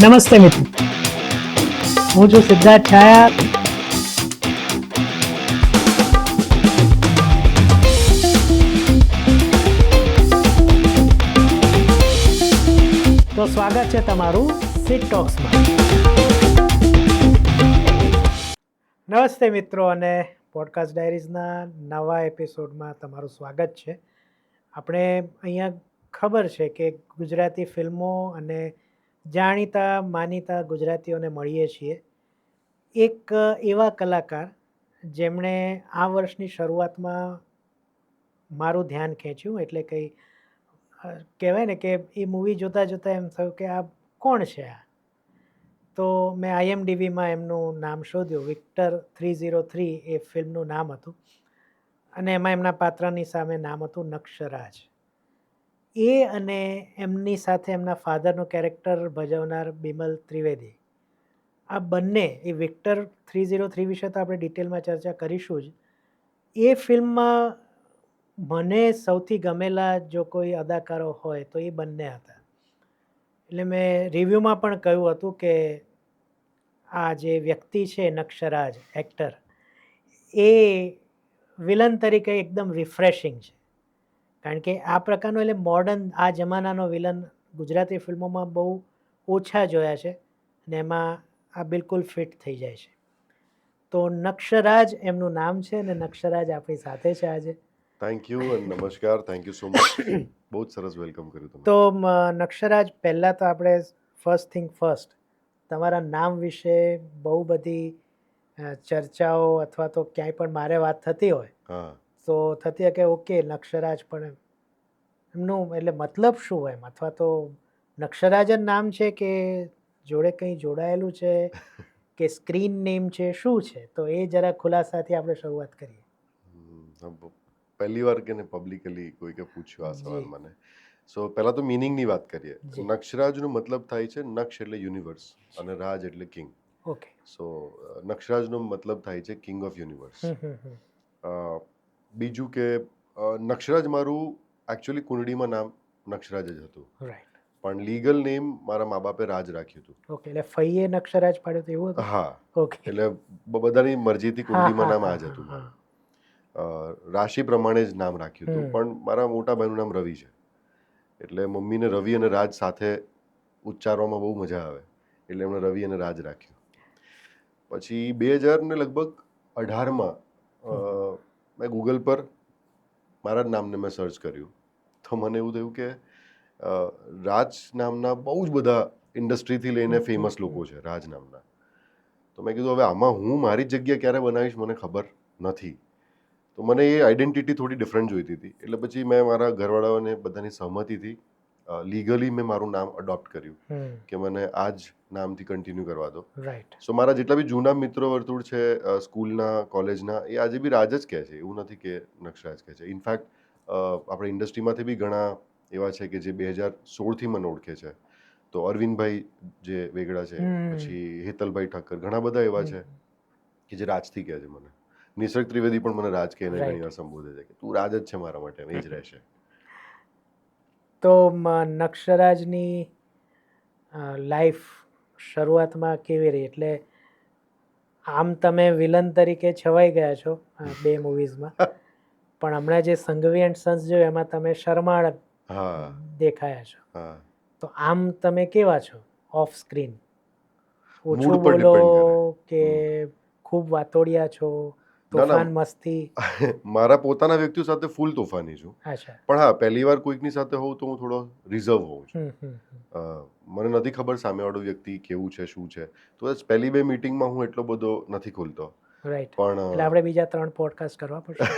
નમસ્તે મિત્રો, હું છું સિદ્ધાર્થ છાયા. તો સ્વાગત છે તમારું સિટ ટોક્સમાં. નમસ્તે મિત્રો, અને પોડકાસ્ટ ડાયરીઝના નવા એપિસોડમાં તમારું સ્વાગત છે. આપણે અહીંયા ખબર છે કે ગુજરાતી ફિલ્મો અને જાણીતા માનીતા ગુજરાતીઓને મળીએ છીએ. એક એવા કલાકાર જેમણે આ વર્ષની શરૂઆતમાં મારું ધ્યાન ખેંચ્યું, એટલે કંઈ કહેવાય ને કે એ મૂવી જોતાં જોતાં એમ થયું કે આ કોણ છે આ. તો મેં IMDbમાં એમનું નામ શોધ્યું. વિક્ટર 303 એ ફિલ્મનું નામ હતું, અને એમાં એમના પાત્રની સામે નામ હતું નક્ષરાજ. એ અને એમની સાથે એમના ફાધરનું કેરેક્ટર ભજવનાર બિમલ ત્રિવેદી, આ બંને, એ વિક્ટર 303 વિશે તો આપણે ડિટેલમાં ચર્ચા કરીશું જ. એ ફિલ્મમાં મને સૌથી ગમેલા જો કોઈ અદાકારો હોય તો એ બંને હતા. એટલે મેં રિવ્યૂમાં પણ કહ્યું હતું કે આ જે વ્યક્તિ છે નક્ષરાજ એક્ટર, એ વિલન તરીકે એકદમ રિફ્રેશિંગ છે. કારણ કે આ પ્રકારનો, એટલે મોડર્ન આ જમાનાનો વિલન ગુજરાતી ફિલ્મોમાં બહુ ઓછા જોયા છે, અને એમાં આ બિલકુલ ફિટ થઈ જાય છે. તો નક્ષરાજ એમનું નામ છે, અને નક્ષરાજ આપણી સાથે છે આજે. થેન્ક યુ અને નમસ્કાર. Thank you so much. બહુ જ સરસ વેલકમ કર્યું તમે. તો નક્ષરાજ, પહેલાં તો આપણે ફર્સ્ટ થિંગ ફર્સ્ટ, તમારા નામ વિશે બહુ બધી ચર્ચાઓ, અથવા તો ક્યાંય પણ મારે વાત થતી હોય હા, તો થતી હોય કે ઓકે નક્ષરાજ, પણ એમનું એટલે મતલબ શું હોય એમ, અથવા તો નક્ષરાજ જ નામ છે કે જોડે કંઈ જોડાયેલું છે કે સ્ક્રીન નેમ છે, શું છે? તો એ જરા ખુલાસાથી આપણે શરૂઆત કરીએ. પહેલી વાર કે પબ્લિકલી કોઈકે પૂછ્યું આ સવાલ જી. મને. સો પહેલા તો મિનિંગની વાત કરીએ. જી. નક્ષરાજનો મતલબ થાય છે, નક્ષ એટલે યુનિવર્સ અને રાજ એટલે કિંગ. ઓકે. સો નક્ષરાજનો મતલબ થાય છે કિંગ ઓફ યુનિવર્સ. બીજું કે નક્ષરાજ મારું એકચ્યુઅલી કુંડળીમાં નામ નક્ષરાજ જ હતું, રાઈટ. પણ લીગલ નેમ મારા મા બાપે રાજ રાખ્યું હતું. ઓકે, એટલે ફઈએ નક્ષરાજ પાડ્યો તો એવું હતું? હા, ઓકે. એટલે બધાની મરજીથી કુંડળીમાં નામ આ જ હતું મારું. રાશિ પ્રમાણે જ નામ રાખ્યું હતું, પણ મારા મોટા ભાઈનું નામ રવિ છે, એટલે મમ્મીને રવિ અને રાજ સાથે ઉચ્ચારવામાં બહુ મજા આવે, એટલે એમણે રવિ અને રાજ રાખ્યું. પછી 2018માં મેં ગૂગલ પર મારા જ નામને મેં સર્ચ કર્યું, તો મને એવું થયું કે રાજ નામના બહુ જ બધા ઇન્ડસ્ટ્રીથી લઈને ફેમસ લોકો છે રાજ નામના. તો મેં કીધું હવે આમાં હું મારી જગ્યા ક્યારે બનાવીશ મને ખબર નથી. તો મને એ આઈડેન્ટિટી થોડી ડિફરન્ટ જોઈતી હતી, એટલે પછી મેં મારા ઘરવાળાઓને બધાની સહમતિથી લીગલી મેં મારું નામ અડોપ્ટ કર્યું કે મને આ જ નામથી કન્ટિન્યુ કરવા દો. રાઈટ. સો મારા જેટલા બી જૂના મિત્રો વર્તુળ છે સ્કૂલના, કોલેજના, એ આજે બી રાજ જ કહે છે, એવું નથી કે નક્ષરાજ કહે છે. ઇનફેક્ટ આપણે ઇન્ડસ્ટ્રીમાંથી બી ઘણા એવા છે કે જે 2016થી મને ઓળખે છે. તો અરવિંદભાઈ જે વેગડા છે, પછી હેતલભાઈ ઠક્કર, ઘણા બધા એવા છે કે જે રાજથી કહે છે મને. નિસર્ગ ત્રિવેદી પણ મને રાજ કહીને ઘણી વાર સંબોધે છે કે તું રાજ જ છે મારા માટે, એ જ રહેશે. તો નક્ષરાજની લાઈફ શરૂઆતમાં કેવી રહી? એટલે આમ તમે વિલન તરીકે છવાઈ ગયા છો 2 મૂવીઝમાં, પણ હમણાં જે સંઘવી એન્ડ સન્સ જોયું એમાં તમે શરમાળ દેખાયા છો. તો આમ તમે કેવા છો ઓફ સ્ક્રીન? ઓછું બોલો કે ખૂબ વાતોડિયા છો, તોફાન મસ્તી? મારા પોતાના વ્યક્તિઓ સાથે ફૂલ તોફાની છું. અચ્છા. પણ હા, પહેલી વાર કોઈકની સાથે હોઉં તો હું થોડો રિઝર્વ હોઉં છું. મને નથી ખબર સામેવાળો વ્યક્તિ કેવું છે, શું છે, તો પહેલી 2 મીટિંગમાં હું એટલો બધો નથી ખુલતો. રાઈટ. પણ એટલે આપણે બીજા 3 પોડકાસ્ટ કરવા પડશે.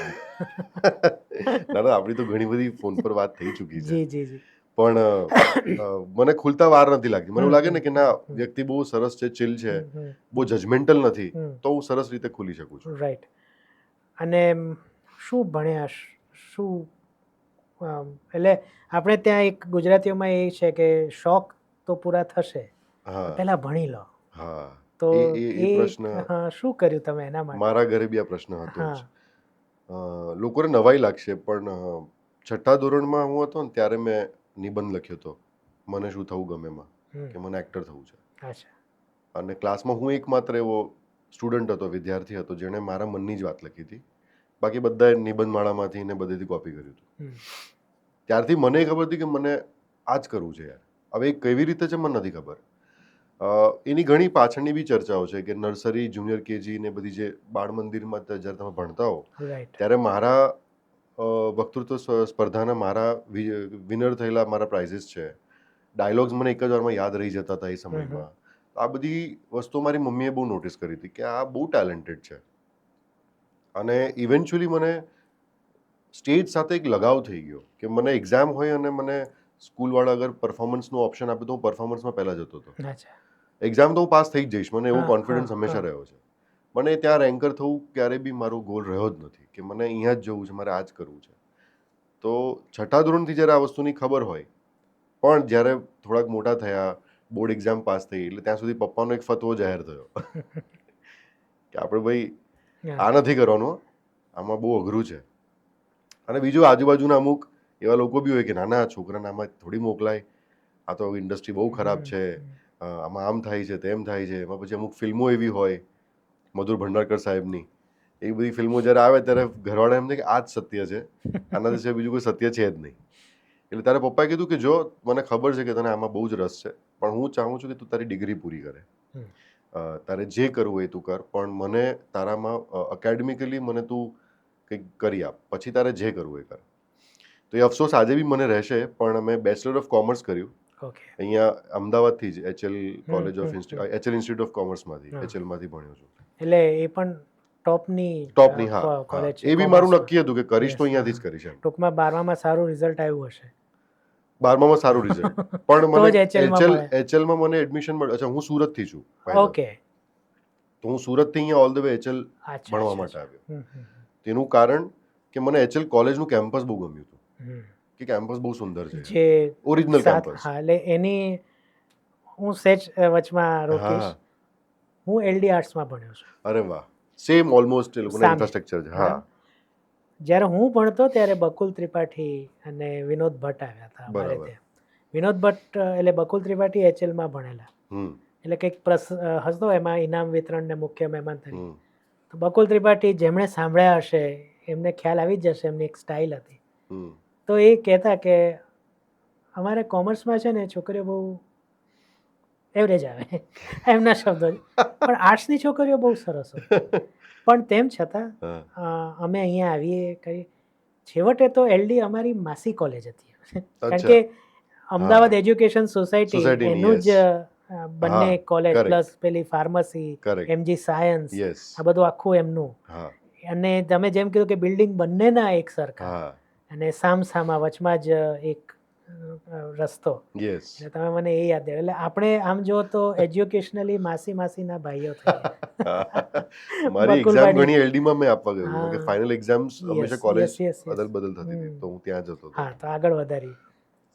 ના, આપણી તો ઘણી બધી ફોન પર વાત થઈ ચૂકી છે. જી જી જી. પણ મને ખુલતા વાર નથી લાગતી. મને એવું લાગે ને કે ના, વ્યક્તિ બહુ સરસ છે, ચિલ છે, બહુ જજમેન્ટલ નથી, તો હું સરસ રીતે ખુલી શકું છું. રાઈટ. અને શું ભણ્યા, શું એટલે આપણે ત્યાં એક ગુજરાતીઓમાં એ છે કે શોખ તો પૂરા થશે, પહેલા ભણી લો. હા, તો એ પ્રશ્ન શું કર્યું તમે એના માટે? મારા ઘરે બી આ પ્રશ્ન હતો જ. લોકોને નવાઈ લાગશે, પણ 6ઠ્ઠા ધોરણમાં હું હતો ને ત્યારે મેં નિબંધ લખ્યો હતો, મને શું થવું ગમે માં. કે મને એક્ટર થવું છે. અચ્છા. અને ક્લાસમાં હું એકમાત્ર એવો સ્ટુડન્ટ હતો, વિદ્યાર્થી હતો, જેણે મારા મનની જ વાત લખી હતી. બાકી બધાએ નિબંધમાળામાંથી ને બધેથી કોપી કર્યું હતું. હમ. ત્યારથી મને ખબર હતી કે મને આ જ કરવું છે યાર. હવે એ કેવી રીતે છે મને નથી ખબર. એની ઘણી પાછળની બી ચર્ચાઓ છે કે નર્સરી, જુનિયર કેજી ને બધી જે બાળ મંદિરમાં જ્યારે તમે ભણતા હો રાઈટ. ત્યારે મારા વક્તૃત્વ સ્પર્ધાના મારા વિનર થયેલા મારા પ્રાઇઝીસ છે. ડાયલોગ્સ મને એક જ વારમાં યાદ રહી જતા હતા એ સમયમાં. આ બધી વસ્તુઓ મારી મમ્મીએ બહુ નોટિસ કરી હતી કે આ બહુ ટેલેન્ટેડ છે. અને ઇવેન્ચ્યુઅલી મને સ્ટેજ સાથે એક લગાવ થઈ ગયો કે મને એક્ઝામ હોય અને મને સ્કૂલવાળા અગર પરફોર્મન્સનો ઓપ્શન આપે તો હું પરફોર્મન્સમાં પહેલાં જતો હતો. અચ્છા. એક્ઝામ તો હું પાસ થઈ જ જઈશ, મને એવો હા, કોન્ફિડન્સ હા, હંમેશા હા. રહ્યો છે. મને ત્યાં રેન્કર થવું ક્યારેય બી મારો ગોલ રહ્યો જ નથી કે મને અહીંયા જ જવું છે, મારે આ જ કરવું છે. તો છઠ્ઠા ધોરણથી જ્યારે આ વસ્તુની ખબર હોય, પણ જ્યારે થોડાક મોટા થયા, બોર્ડ એક્ઝામ પાસ થઈ, એટલે ત્યાં સુધી પપ્પાનો એક ફતવો જાહેર થયો કે આપણે ભાઈ હા. આ નથી કરવાનું, આમાં બહુ અઘરું છે. અને બીજું આજુબાજુના અમુક એવા લોકો બી હોય કે નાના છોકરાને આમાં થોડી મોકલાય, આ તો ઇન્ડસ્ટ્રી બહુ ખરાબ છે, આમાં આમ થાય છે, તેમ થાય છે. એમાં પછી અમુક ફિલ્મો એવી હોય મધુર ભંડારકર સાહેબની, એ બધી ફિલ્મો જ્યારે આવે ત્યારે ઘરવાળા એમ થાય કે આ જ સત્ય છે, આનાથી સિવાય બીજું કોઈ સત્ય છે જ નહીં. એટલે તારે પપ્પાએ કીધું કે જો મને ખબર છે કે તને આમાં બહુ જ રસ છે, પણ હું ચાહું છું કે તું તારી ડિગ્રી પૂરી કરે, તારે જે કરવું એ તું કર, પણ મને તારામાં એકેડેમિકલી મને તું કંઈક કરી આપ, પછી તારે જે કરવું એ કર. તો એ અફસોસ આજે બી મને રહેશે, પણ મેં બેચલર ઓફ કોમર્સ કર્યું ઓકે. અહીંયા અમદાવાદથી જ HL college of hmm. HL institute of કોમર્સમાંથી, હા. એચએલમાંથી ભણ્યો છું. એટલે એ પણ ટોપની ટોપની, હા હા, કોલેજ છે એ બી મારું કોમર્સમાં. નક્કી હતું કે કરીશ તો Yes, અહીંયાથી જ હા. કરીશ એમ. ટૂંકમાં 12માં સારું રિઝલ્ટ આવ્યું હશે. 12માં સારું રિઝલ્ટ, પણ તો મને જ HL માં મળે. એચએલમાં મને એડમિશન મળ્યું. અચ્છા, હું સુરતથી છું પહેલા, ઓકે. તો હું સુરતથી અહીંયા ઓલ ધ વે એચએલ અચ્છા, ભણવા અચ્છા, માટે અચ્છા. આવ્યો. તેનું કારણ કે મને એચએલ કોલેજનું કેમ્પસ બહુ ગમ્યું હતું, કે કેમ્પસ બહુ સુંદર છે, જે ઓરિજિનલ સાત, કેમ્પસ. હા, એટલે એની હું સેજ વચમાં રોકીશ. હા, હું LD આર્ટ્સમાં ભણ્યો છું. અરે વાહ, સેમ ઓલમોસ્ટ એ લોકોના સામે. ઇન્ફ્રાસ્ટ્રક્ચર છે. હા, બરાબર. જ્યારે હું ભણતો ત્યારે બકુલ ત્રિપાઠી અને વિનોદ ભટ્ટ આવ્યા હતા અમારે બરાબર. ત્યાં. વિનોદ ભટ્ટ એટલે બકુલ ત્રિપાઠી HLમાં ભણેલા, હમ એટલે કંઈક હસતો એમાં ઇનામ વિતરણને મુખ્ય મહેમાન તરીકે. હમ તો બકુલ ત્રિપાઠી જેમણે સાંભળ્યા હશે એમને ખ્યાલ આવી જ જશે, એમની એક સ્ટાઇલ હતી. હમ તો એ કહેતા કે અમારે કોમર્સમાં છે ને છોકરીઓ બહુ એવરેજ આવે, એમના શબ્દો છે, પણ આર્ટ્સની છોકરીઓ બહુ સરસ હોય. પણ તેમ છતાં અમે અહીંયા આવીએ કરી, છેવટે તો LD અમારી માસી કોલેજ હતી. કારણ અચ્છા, કે અમદાવાદ હા, એજ્યુકેશન સોસાયટી સોસાયટીની, એનું યસ. જ બંને હા, કોલેજ કરેક્ટ, પ્લસ પેલી pharmacy, correct, MG science, yes. આ બધું આખું એમનું. હા, અને તમે જેમ કીધું કે બિલ્ડિંગ બંનેના એક સરખા, હા, અને સામસામા વચમાં જ એક રસ્તો. યસ. એટલે તમે મને એ યાદ આવ્યું. એટલે આપણે આમ જો તો એજ્યુકેશનલી માસીના ભાઈઓ થઈએ. મારી એક્ઝામ બકુલવાડી. ઘણી એલડીમાં મેં આપવા ગયો છું, કે હા. ફાઇનલ એક્ઝામ્સ યસ, હંમેશા કોલેજ યસ, યસ, યસ. અદલ બદલ થતી હતી, તો હું ત્યાં જતો હતો. હા, તો આગળ વધારી.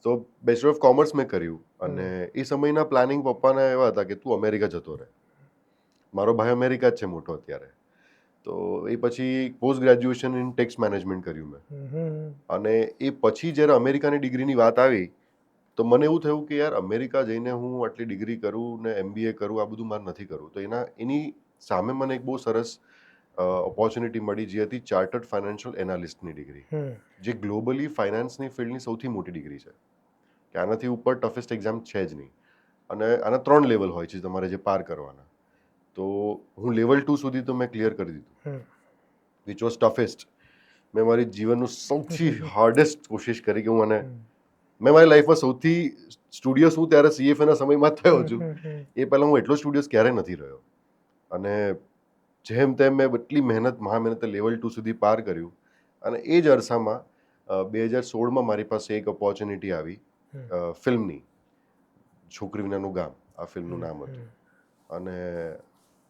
તો બેચલર ઓફ કોમર્સ મેં કર્યું, અને એ સમયના પ્લાનિંગ પપ્પાના એવા હતા કે તું અમેરિકા જતો રહે. મારો ભાઈ અમેરિકા જ છે મોટો અત્યારે. તો એ પછી post graduation in tax management કર્યું મેં. અને એ પછી જ્યારે અમેરિકાની ડિગ્રીની વાત આવી, તો મને એવું થયું કે યાર અમેરિકા જઈને હું આટલી ડિગ્રી કરું ને MBA કરું, આ બધું મારે નથી કરવું. તો એની સામે મને એક બહુ સરસ ઓપોર્ચ્યુનિટી મળી, જે હતી ચાર્ટર્ડ ફાઇનાન્શિયલ એનાલિસ્ટની ડિગ્રી, જે ગ્લોબલી ફાઇનાન્સની ફિલ્ડની સૌથી મોટી ડિગ્રી છે, કે આનાથી ઉપર ટફેસ્ટ એક્ઝામ છે જ નહીં. અને આના 3 લેવલ હોય છે તમારે જે પાર કરવાના. તો હું લેવલ 2 સુધી તો મેં ક્લિયર કરી દીધું, વિચ વોઝ ટફેસ્ટ. મેં મારી જીવનનું સૌથી હાર્ડેસ્ટ કોશિશ કરી કે હું મેં મારી લાઈફમાં સૌથી સ્ટુડિયસ હું ત્યારે CFAના સમયમાં થયો છું, એ પહેલાં હું એટલો સ્ટુડિયસ ક્યારેય નથી રહ્યો. અને જેમ તેમ મેં એટલી મહામહેનતે લેવલ 2 સુધી પાર કર્યું. અને એ જ અરસામાં 2016માં મારી પાસે એક ઓપોર્ચ્યુનિટી આવી ફિલ્મની, છોકરી વિનાનું ગામ આ ફિલ્મનું નામ હતું. અને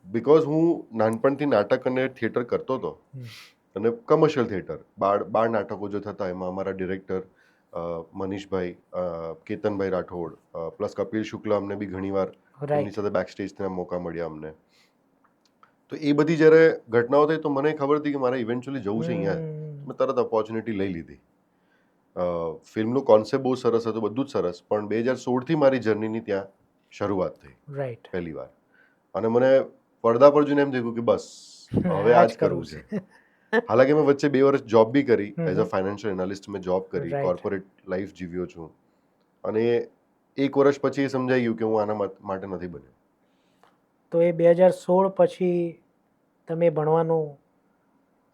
બિકોઝ હું નાનપણથી નાટક અને થિયેટર કરતો હતો, અને કમર્શિયલ થિયેટર, બાળ નાટકો જે થતા એમાં અમારા ડિરેક્ટર મનીષભાઈ, કેતનભાઈ રાઠોડ, પ્લસ કપિલ શુક્લ, અમને બી ઘણીવાર એમની સાથે બેક સ્ટેજના મોકા મળ્યા અમને. તો એ બધી જ્યારે ઘટનાઓ થઈ તો મને ખબર હતી કે મારે ઇવેન્ચ્યુઅલી જવું છે અહીંયા. મેં તરત ઓપોર્ચ્યુનિટી લઈ લીધી. ફિલ્મનો કોન્સેપ્ટ બહુ સરસ હતો, બધું જ સરસ, પણ 2016થી મારી જર્નીની ત્યાં શરૂઆત થઈ રાઈટ. પહેલી વાર. અને મને પડદા પર જોઈને એમ થયું કે બસ હવે આ જ કરવું છે. હાલાકી મેં વચ્ચે 2 વર્ષ જોબ બી કરી એઝ અ ફાઇનાન્શિયલ એનાલિસ્ટ. મેં જોબ કરી, Right. કોર્પોરેટ લાઈફ જીવ્યો છું, અને 1 વર્ષ પછી એ સમજાઈ ગયું કે હું આના માટે નથી બન્યો. તો એ 2016 પછી તમે ભણવાનું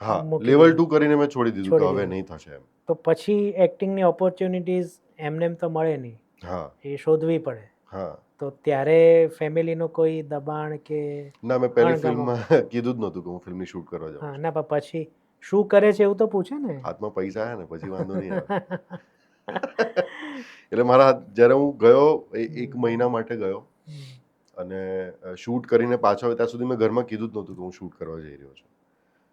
હા, મૂકી લેવલ દીધું. 2 કરીને મેં છોડી દીધું કે છોડી હવે દીધું. નહીં થશે એમ. તો પછી એક્ટિંગની ઓપોર્ચ્યુનિટીઝ એમને તો મળે નહીં, હા એ શોધવી પડે. હા. તો ત્યારે ફેમિલીનું કોઈ દબાણ કે ના, મેં પહેલી અણગમો? ફિલ્મમાં કીધું જ નહોતું કે હું ફિલ્મની શૂટ કરવા જાઉં હા, છું. ના પણ પછી શું કરે છે એવું તો પૂછે ને. હાથમાં પૈસા આવ્યા ને પછી વાંધો નહીં આવે. એટલે મારા જ્યારે હું ગયો 1 મહિના માટે ગયો હમ. અને શૂટ કરીને પાછો આવ્યો ત્યાં સુધી મેં ઘરમાં કીધું જ નહોતું કે હું શૂટ કરવા જઈ રહ્યો છું.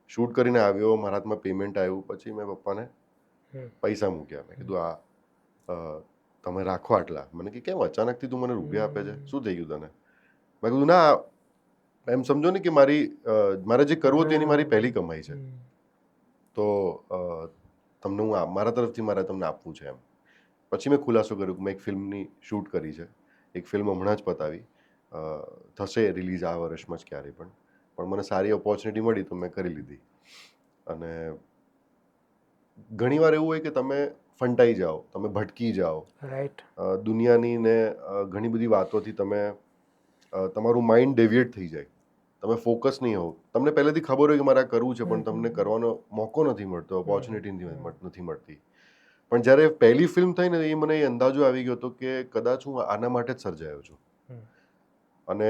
શૂટ કરીને આવ્યો, મારા હાથમાં પેમેન્ટ આવ્યું, પછી મેં પપ્પાને હમ. પૈસા મૂક્યા. મેં કીધું તમે રાખો આટલા. મને કે કેમ અચાનકથી તું મને રૂપિયા આપે છે, શું થઈ ગયું તને? મેં કીધું ના, એમ સમજો ને કે મારે જે કરવું હતું એની મારી પહેલી કમાઈ છે, તો તમને હું મારા તરફથી મારે તમને આપવું છે એમ. પછી મેં ખુલાસો કર્યો કે મેં એક ફિલ્મની શૂટ કરી છે, એક ફિલ્મ હમણાં જ પતાવી, થશે રિલીઝ આ વર્ષમાં જ ક્યારેય પણ મને સારી ઓપોર્ચ્યુનિટી મળી તો મેં કરી લીધી. અને ઘણીવાર એવું હોય કે તમે ફંટાઈ જાઓ, તમે ભટકી જાઓ, રાઈટ. દુનિયાની ને ઘણી બધી વાતોથી તમારું માઇન્ડ ડેવિએટ થઈ જાય, તમે ફોકસ નહીં હોવ. તમને પહેલેથી ખબર હોય કે મારે આ કરવું છે પણ તમને કરવાનો મોકો નથી મળતો, ઓપોર્ચ્યુનિટી નથી મળતી. પણ જ્યારે પહેલી ફિલ્મ થઈ ને એ મને એ અંદાજો આવી ગયો હતો કે કદાચ હું આના માટે જ સર્જાયો છું. અને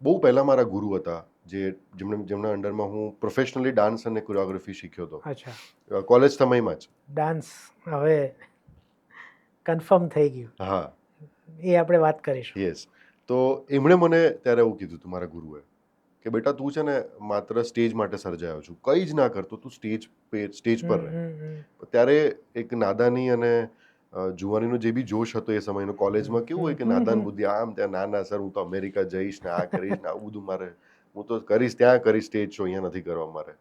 બહુ પહેલાં મારા ગુરુ હતા જેમના અંડરમાં હું પ્રોફેશનલી ડાન્સ અને કોરિયોગ્રાફી શીખ્યો હતો. અચ્છા, કોલેજ સમયમાં જ. ડાન્સ હવે કન્ફર્મ થઈ ગયું. હા, એ આપણે વાત કરીશું. યસ. તો એમણે મને ત્યારે એવું કીધું હતું, મારા ગુરુએ, કે બેટા તું છે ને માત્ર સ્ટેજ માટે સર્જાયો છું, કંઈ જ ના કરતો, તું સ્ટેજ પર રહે. ત્યારે એક નાદાની અને જુવાનીનો જે બી જોશ હતો એ સમયનો, કોલેજમાં કેવું હોય કે નાદાન બુદ્ધિ, આમ ત્યાં ના સર હું તો અમેરિકા જઈશ ને આ કરીશ ને આવું બધું હું તો કરીશ, ત્યાં કરીશ સ્ટેજ શો, અહીંયા નથી કરવા મારે.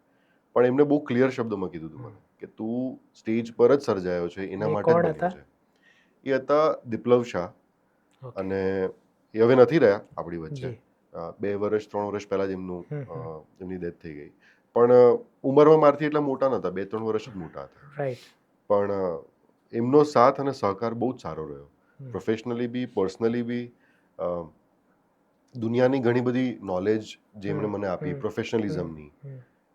પણ એમને બહુ ક્લિયર શબ્દોમાં કીધું હતું મને કે તું સ્ટેજ પર જ સર્જાયો છે, એના માટે જ બન્યો છે. એ હતા દિપલવ શાહ, અને એ હવે નથી રહ્યા આપણી વચ્ચે. 2 વર્ષ 3 વર્ષ પહેલા જ એમની ડેથ થઈ ગઈ. પણ ઉંમરમાં મારથી એટલા મોટા નહોતા, 2-3 વર્ષ જ મોટા હતા. પણ એમનો સાથ અને સહકાર બહુ જ સારો રહ્યો, પ્રોફેશનલી બી, પર્સનલી બી. દુનિયાની ઘણી બધી નોલેજ જે એમણે મને આપી, પ્રોફેશનલિઝમની,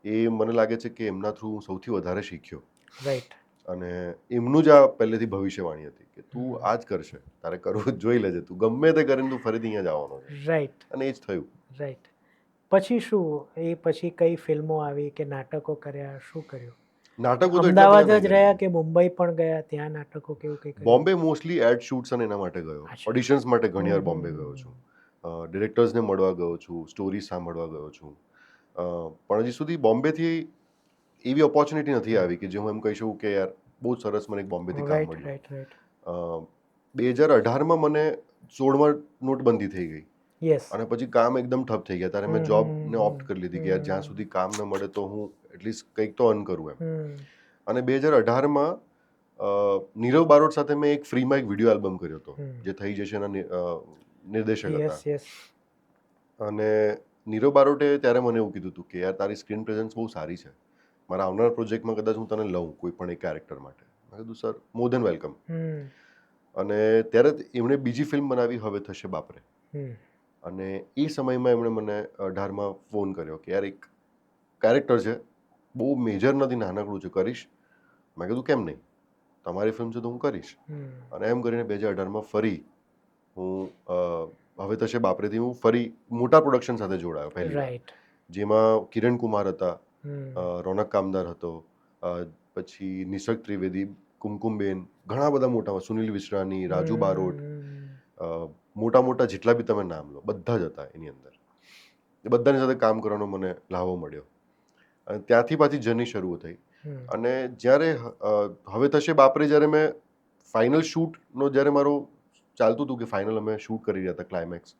એ મને લાગે છે કે એમના થ્રુ હું સૌથી વધારે શીખ્યો. રાઈટ. અને એમનું જ આ પહેલેથી ભવિષ્યવાણી હતી કે તું આ જ કરશે, તારે કરવું જ જોઈ લેજે, તું ગમે તે કરીને તું ફરીથી અહીંયા જ આવવાનો છે. રાઈટ. અને એ જ થયું. રાઈટ. પછી શું, એ પછી કઈ ફિલ્મો આવી કે નાટકો કર્યા, શું કર્યું? નાટકો તો અમદાવાદ જ રહ્યા કે મુંબઈ પણ ગયા, ત્યાં નાટકો કેવું કંઈ? બોમ્બે મોસ્ટલી એડ શૂટ્સ અને એના માટે ગયો, ઓડિશન્સ માટે ઘણીવાર બોમ્બે ગયો છું, ડિરેક્ટર્સને મળવા ગયો છું, સ્ટોરી સાંભળવા ગયો છું. પણ હજી સુધી બોમ્બેથી એવી ઓપોર્ચ્યુનિટી નથી આવી કે જે હું એમ કહી શકું કે યાર બહુ સરસ મને એક બોમ્બેથી કામ મળ્યું. 2018માં મને 16માં નોટબંધી થઈ ગઈ. યસ. અને પછી કામ એકદમ ઠપ થઈ ગયા. ત્યારે મેં જોબને ઓપ્ટ કરી લીધી કે યાર જ્યાં સુધી કામ ન મળે તો હું એટલીસ્ટ કંઈક તો અર્ન કરું એમ. અને 2018માં નીરવ બારોટ સાથે મેં એક ફ્રીમાં એક વિડીયો આલ્બમ કર્યો હતો, જે થઈ જશે એના નિર્દેશક હતા. અને નીરવ બારોટે ત્યારે મને એવું કીધું હતું કે યાર તારી સ્ક્રીન પ્રેઝન્સ બહુ સારી છે, મારા આવનારા પ્રોજેક્ટમાં કદાચ હું તને લઉં કોઈ પણ એક કેરેક્ટર માટે. મેં કીધું સર મોર ધેન વેલકમ. અને ત્યારે એમણે બીજી ફિલ્મ બનાવી, હવે થશે બાપરે. અને એ સમયમાં એમણે મને 18માં ફોન કર્યો કે યાર એક કેરેક્ટર છે, બહુ મેજર નથી, નાનકડું છે, કરીશ? મેં કીધું કેમ નહીં, તમારી ફિલ્મ છે તો હું કરીશ. અને એમ કરીને 2018માં ફરી હું હવે થશે બાપરેથી હું ફરી મોટા પ્રોડક્શન સાથે જોડાયો પહેલી વાર, જેમાં કિરણ કુમાર હતા, રોનક કામદાર હતો, પછી નિસર્ગ ત્રિવેદી, કુમકુમબેન, ઘણા બધા મોટા, સુનિલ વિશ્રાની, રાજુ બારોટ, મોટા મોટા જેટલા બી તમે નામ લો બધા જ હતા એની અંદર. એ બધાની સાથે કામ કરવાનો મને લાવો મળ્યો. અને ત્યાંથી પાછી જર્ની શરૂ થઈ. અને જ્યારે હવે થશે બાપરે, જ્યારે મેં ફાઇનલ શૂટનો જ્યારે મારું ચાલતું હતું કે ફાઇનલ અમે શૂટ કરી રહ્યા હતા ક્લાઇમેક્સ,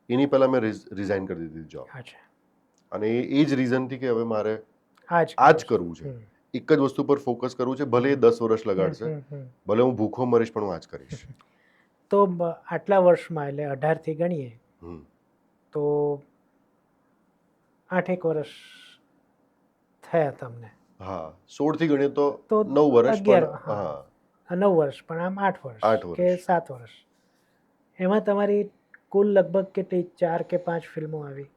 એની પહેલાં મેં રિઝાઇન કરી દીધી જોબ. અને એ જ રીઝનથી કે હવે મારે આ જ કરવું છે, એક જ વસ્તુ પર ફોકસ કરવું છે, ભલે એ 10 વર્ષ લગાડશે, ભલે હું ભૂખો મરીશ પણ હું આ જ કરીશ. તો આટલા વર્ષમાં એટલે 18થી ગણીએ હમ. તો 8 વર્ષ થયા તમને. હા 16 થી ગણીએ તો તો 9 વર્ષ 11, પણ હા. હા 9 વર્ષ પણ આમ 8 વર્ષ 8 કે વર્ષ 7 વર્ષ. એમાં તમારી કુલ લગભગ કેટલી 4 કે 5 ફિલ્મો આવી?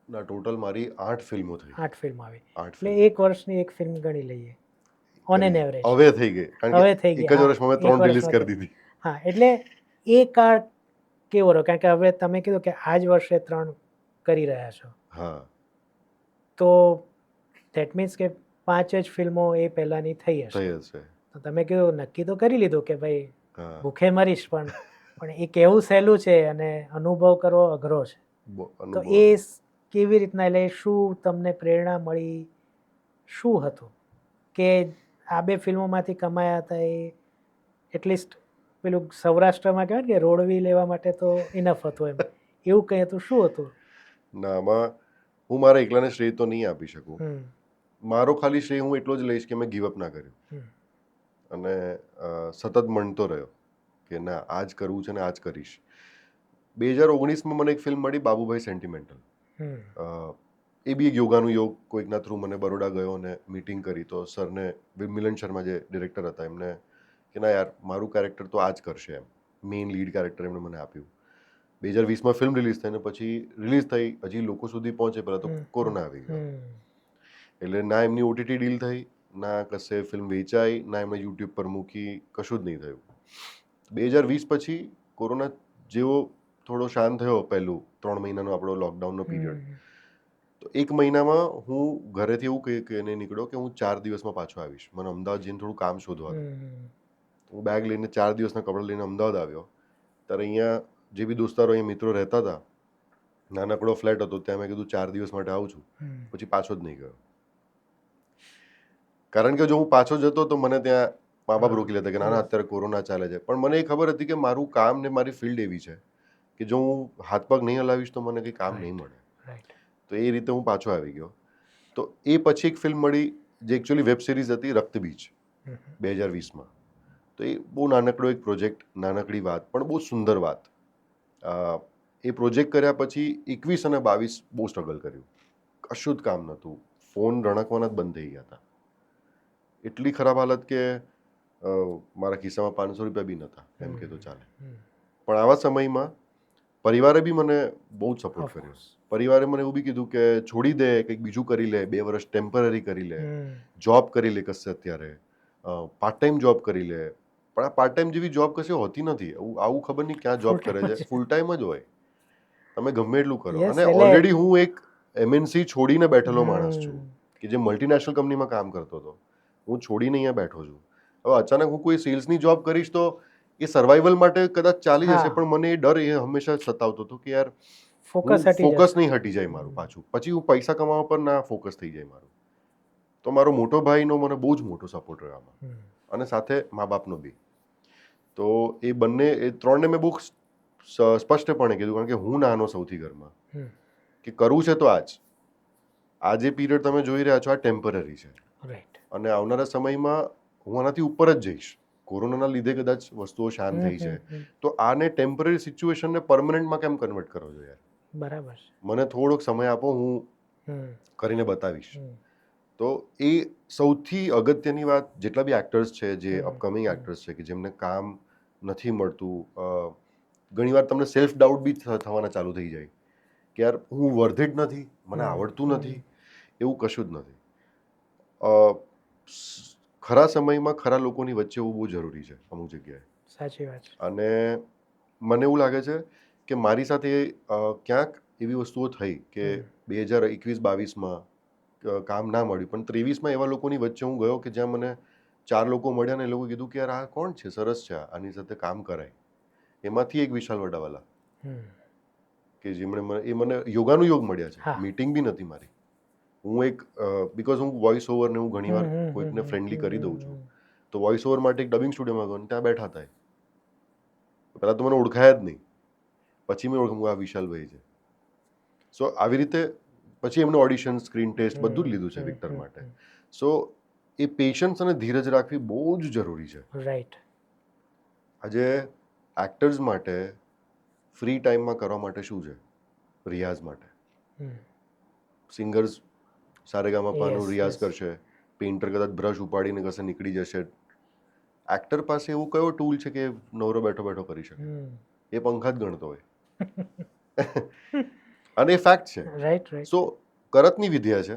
ના ટોટલ મારી 8 ફિલ્મો થઈ. 8 ફિલ્મ આવી. 8 એટલે ફિલ્મ 1 વર્ષની એક ફિલ્મ ગણી લઈએ ઓન એન એવરેજ. હવે થઈ ગઈ કારણ હવે કે થઈ ગઈ, એક જ હા, વર્ષમાં મેં એક 3 રિલીઝ વર્ષમાં કરી દીધી. હા, એટલે એ કાળ કેવો રહ્યો? કારણ કે હવે તમે કીધું કે આ જ વર્ષે 3 કરી રહ્યા છો, હા તો ધેટ મીન્સ કે 5 જ ફિલ્મો એ પહેલાની થઈ હશે. થઈ હશે. તો તમે કીધું નક્કી તો કરી લીધું કે ભાઈ હા ભૂખે મરીશ, પણ એ કેવું સહેલું છે અને અનુભવ કરવો અઘરો છે. તો અનુભવ એ હતો. કેવી રીતના, એટલે શું તમને પ્રેરણા મળી, શું હતું કે આ 2 ફિલ્મોમાંથી કમાયા હતા એ એટલીસ્ટ પેલું સૌરાષ્ટ્રમાં કહેવાય ને કે રોડવી લેવા માટે તો ઇનફ હતું, એમ એવું કંઈ હતું? શું હતું? ના આમાં હું મારા એકલાને શ્રેય તો નહીં આપી શકું. હમ મારો ખાલી શ્રેય હું એટલો જ લઈશ કે મેં ગીવઅપ ના કર્યું હમ અને સતત મણતો રહ્યો કે ના આ જ કરવું છે ને આ જ કરીશ. 2019માં મને એક ફિલ્મ મળી બાબુભાઈ સેન્ટિમેન્ટલ. હમ એ બી એક યોગાનું યોગ કોઈકના થ્રુ મને બરોડા ગયો અને મીટિંગ કરી તો સરને મિલન શર્મા જે ડિરેક્ટર હતા એમને કે ના યાર મારું કેરેક્ટર તો આ જ કરશે એમ. મેઇન લીડ કેરેક્ટર એમણે મને આપ્યું. 2020માં ફિલ્મ રિલીઝ થઈ ને પછી રિલીઝ થઈ હજી લોકો સુધી પહોંચે પહેલાં તો હમ કોરોના આવી ગયો. હમ એટલે ના એમની ઓટીટી ડીલ થઈ, ના કશે ફિલ્મ વેચાઈ, ના એમણે યુટ્યુબ પર મૂકી, કશું જ નહીં થયું. 2020 પછી કોરોના જેવો થોડો શાંત થયો, પહેલું 3 મહિનાનો આપણો લોકડાઉનનો પીરિયડ, હમ તો 1 મહિનામાં હું ઘરેથી એવું કહીને નીકળ્યો કે હું 4 દિવસમાં પાછો આવીશ. મને અમદાવાદ જઈને થોડું કામ શોધવા હતું. હમ હું બેગ લઈને 4 દિવસના કપડાં લઈને અમદાવાદ આવ્યો. ત્યારે અહીંયા જે બી દોસ્તારો અહીંયા મિત્રો રહેતા હતા, નાનકડો ફ્લેટ હતો, ત્યાં મેં કીધું 4 દિવસ માટે આવું છું, હમ પછી પાછો જ નહીં ગયો. કારણ કે જો હું પાછો જતો તો મને ત્યાં મા બાપ રોકી લેતા કે ના ના અત્યારે કોરોના ચાલે છે. પણ મને એ ખબર હતી કે મારું કામ ને મારી ફિલ્ડ એવી છે કે જો હું હાથ પગ નહીં હલાવીશ તો મને કંઈ કામ નહીં મળે. રાઈટ. તો એ રીતે હું પાછો આવી ગયો. તો એ પછી એક ફિલ્મ મળી જે એકચ્યુઅલી વેબ સિરીઝ હતી, રક્તબીજ, 2020માં. તો એ બહુ નાનકડો એક પ્રોજેક્ટ, નાનકડી વાત પણ બહુ સુંદર વાત. એ પ્રોજેક્ટ કર્યા પછી 21 અને 22 બહુ સ્ટ્રગલ કર્યું. કશું જ કામ નહોતું, ફોન રણકવાના જ બંધ થઈ ગયા હતા. એટલી ખરાબ હાલત કે મારા ખિસ્સામાં 500 રૂપિયા બી નહોતા, એમ કે તો ચાલે. પણ આવા સમયમાં પરિવારે બી મને બહુ જ સપોર્ટ કર્યો. પરિવારે મને એવું બી કીધું કે છોડી દે, કંઈક બીજું કરી લે, 2 વર્ષ ટેમ્પરરી કરી લે, જોબ કરી લે કશે અત્યારે, પાર્ટ ટાઈમ જોબ કરી લે. પણ આ પાર્ટ ટાઈમ જેવી જોબ કશે હોતી નથી. આવું ખબર નહીં ક્યાં જોબ કરે છે, ફૂલ ટાઈમ જ હોય. તમે ગમે એટલું કરો. અને ઓલરેડી હું એક MNC છોડીને બેઠેલો માણસ છું કે જે મલ્ટીનેશનલ કંપનીમાં કામ કરતો હતો. હું છોડીને અહીંયા બેઠો છું. હવે અચાનક હું કોઈ સેલ્સની જોબ કરીશ તો એ સર્વાઈવલ માટે કદાચ ચાલી જશે, પણ મને એ ડર એ હંમેશા સતાવતો હતો કે યાર ફોકસ નહીં હટી જાય મારું પાછું, પછી હું પૈસા કમાવા પર ના ફોકસ થઈ જાય મારું. તો મારો મોટો ભાઈનો મને બહુ જ મોટો સપોર્ટ રહ્યો આમાં, અને સાથે મા બાપનો બી. તો એ બંને, એ ત્રણને મેં બહુ સ્પષ્ટપણે કીધું, કારણ કે હું નાનો સૌથી ઘરમાં, કે કરવું છે તો આ જે પીરિયડ તમે જોઈ રહ્યા છો આ ટેમ્પરરી છે. રાઈટ. અને આવનારા સમયમાં હું આનાથી ઉપર જ જઈશ. કોરોનાના લીધે કદાચ વસ્તુઓ શાંત થઈ છે, તો આને ટેમ્પરરી સિચ્યુએશનને પરમનન્ટમાં કેમ કન્વર્ટ કરો છો યાર? બરાબર. મને થોડોક સમય આપો, હું કરીને બતાવીશ. તો એ સૌથી અગત્યની વાત. જેટલા બી એક્ટર્સ છે, જે અપકમિંગ એક્ટર્સ છે, કે જેમને કામ નથી મળતું, ઘણીવાર તમને સેલ્ફ ડાઉટ બી થવાના ચાલુ થઈ જાય કે યાર હું વર્થ ઇટ નથી, મને આવડતું નથી, એવું કશું જ નથી. ખરા સમયમાં ખરા લોકોની વચ્ચે હોવું બહુ જરૂરી છે અમુક જગ્યાએ. સાચી વાત છે. અને મને એવું લાગે છે કે મારી સાથે ક્યાંક એવી વસ્તુઓ થઈ કે 2021-22માં કામ ના મળ્યું, પણ 23માં એવા લોકોની વચ્ચે હું ગયો કે જ્યાં મને 4 લોકો મળ્યા ને એ લોકો કીધું કે યાર આ કોણ છે, સરસ છે, આની સાથે કામ કરાય. એમાંથી એક વિશાલ વડાવાલા, કે જેમણે મને યોગાનું યોગ મળ્યા છે. મીટિંગ બી નથી મારી. હું એક બીકોઝ હું વોઇસ ઓવર ને હું ઘણીવાર કોઈકને ફ્રેન્ડલી કરી દઉં છું, તો વોઇસ ઓવર માટે એક ડબિંગ સ્ટુડિયોમાં ગયો, ત્યાં બેઠા હતા. પહેલાં તો મને ઓળખાયા જ નહીં, પછી મેં ઓળખ્યું આ વિશાલભાઈ છે. સો આવી રીતે પછી એમને ઓડિશન, સ્ક્રીન ટેસ્ટ બધું જ લીધું છે વિક્ટર માટે. સો એ પેશન્સ અને ધીરજ રાખવી બહુ જ જરૂરી છે. રાઈટ. આજે એક્ટર્સ માટે ફ્રી ટાઈમમાં કરવા માટે શું છે? રિયાઝ માટે. સિંગર્સ સારેગામાપાનો યસ રિયાઝ યસ કરશે, પેઇન્ટર કદાચ બ્રશ ઉપાડીને કશે નીકળી જશે. એક્ટર પાસે એવું કયો ટૂલ છે કે નવરો બેઠો બેઠો કરી શકે? એ પંખા જ ગણતો હોય. અને એ ફેક્ટ છે. Right right. સો કરતની વિદ્યા છે.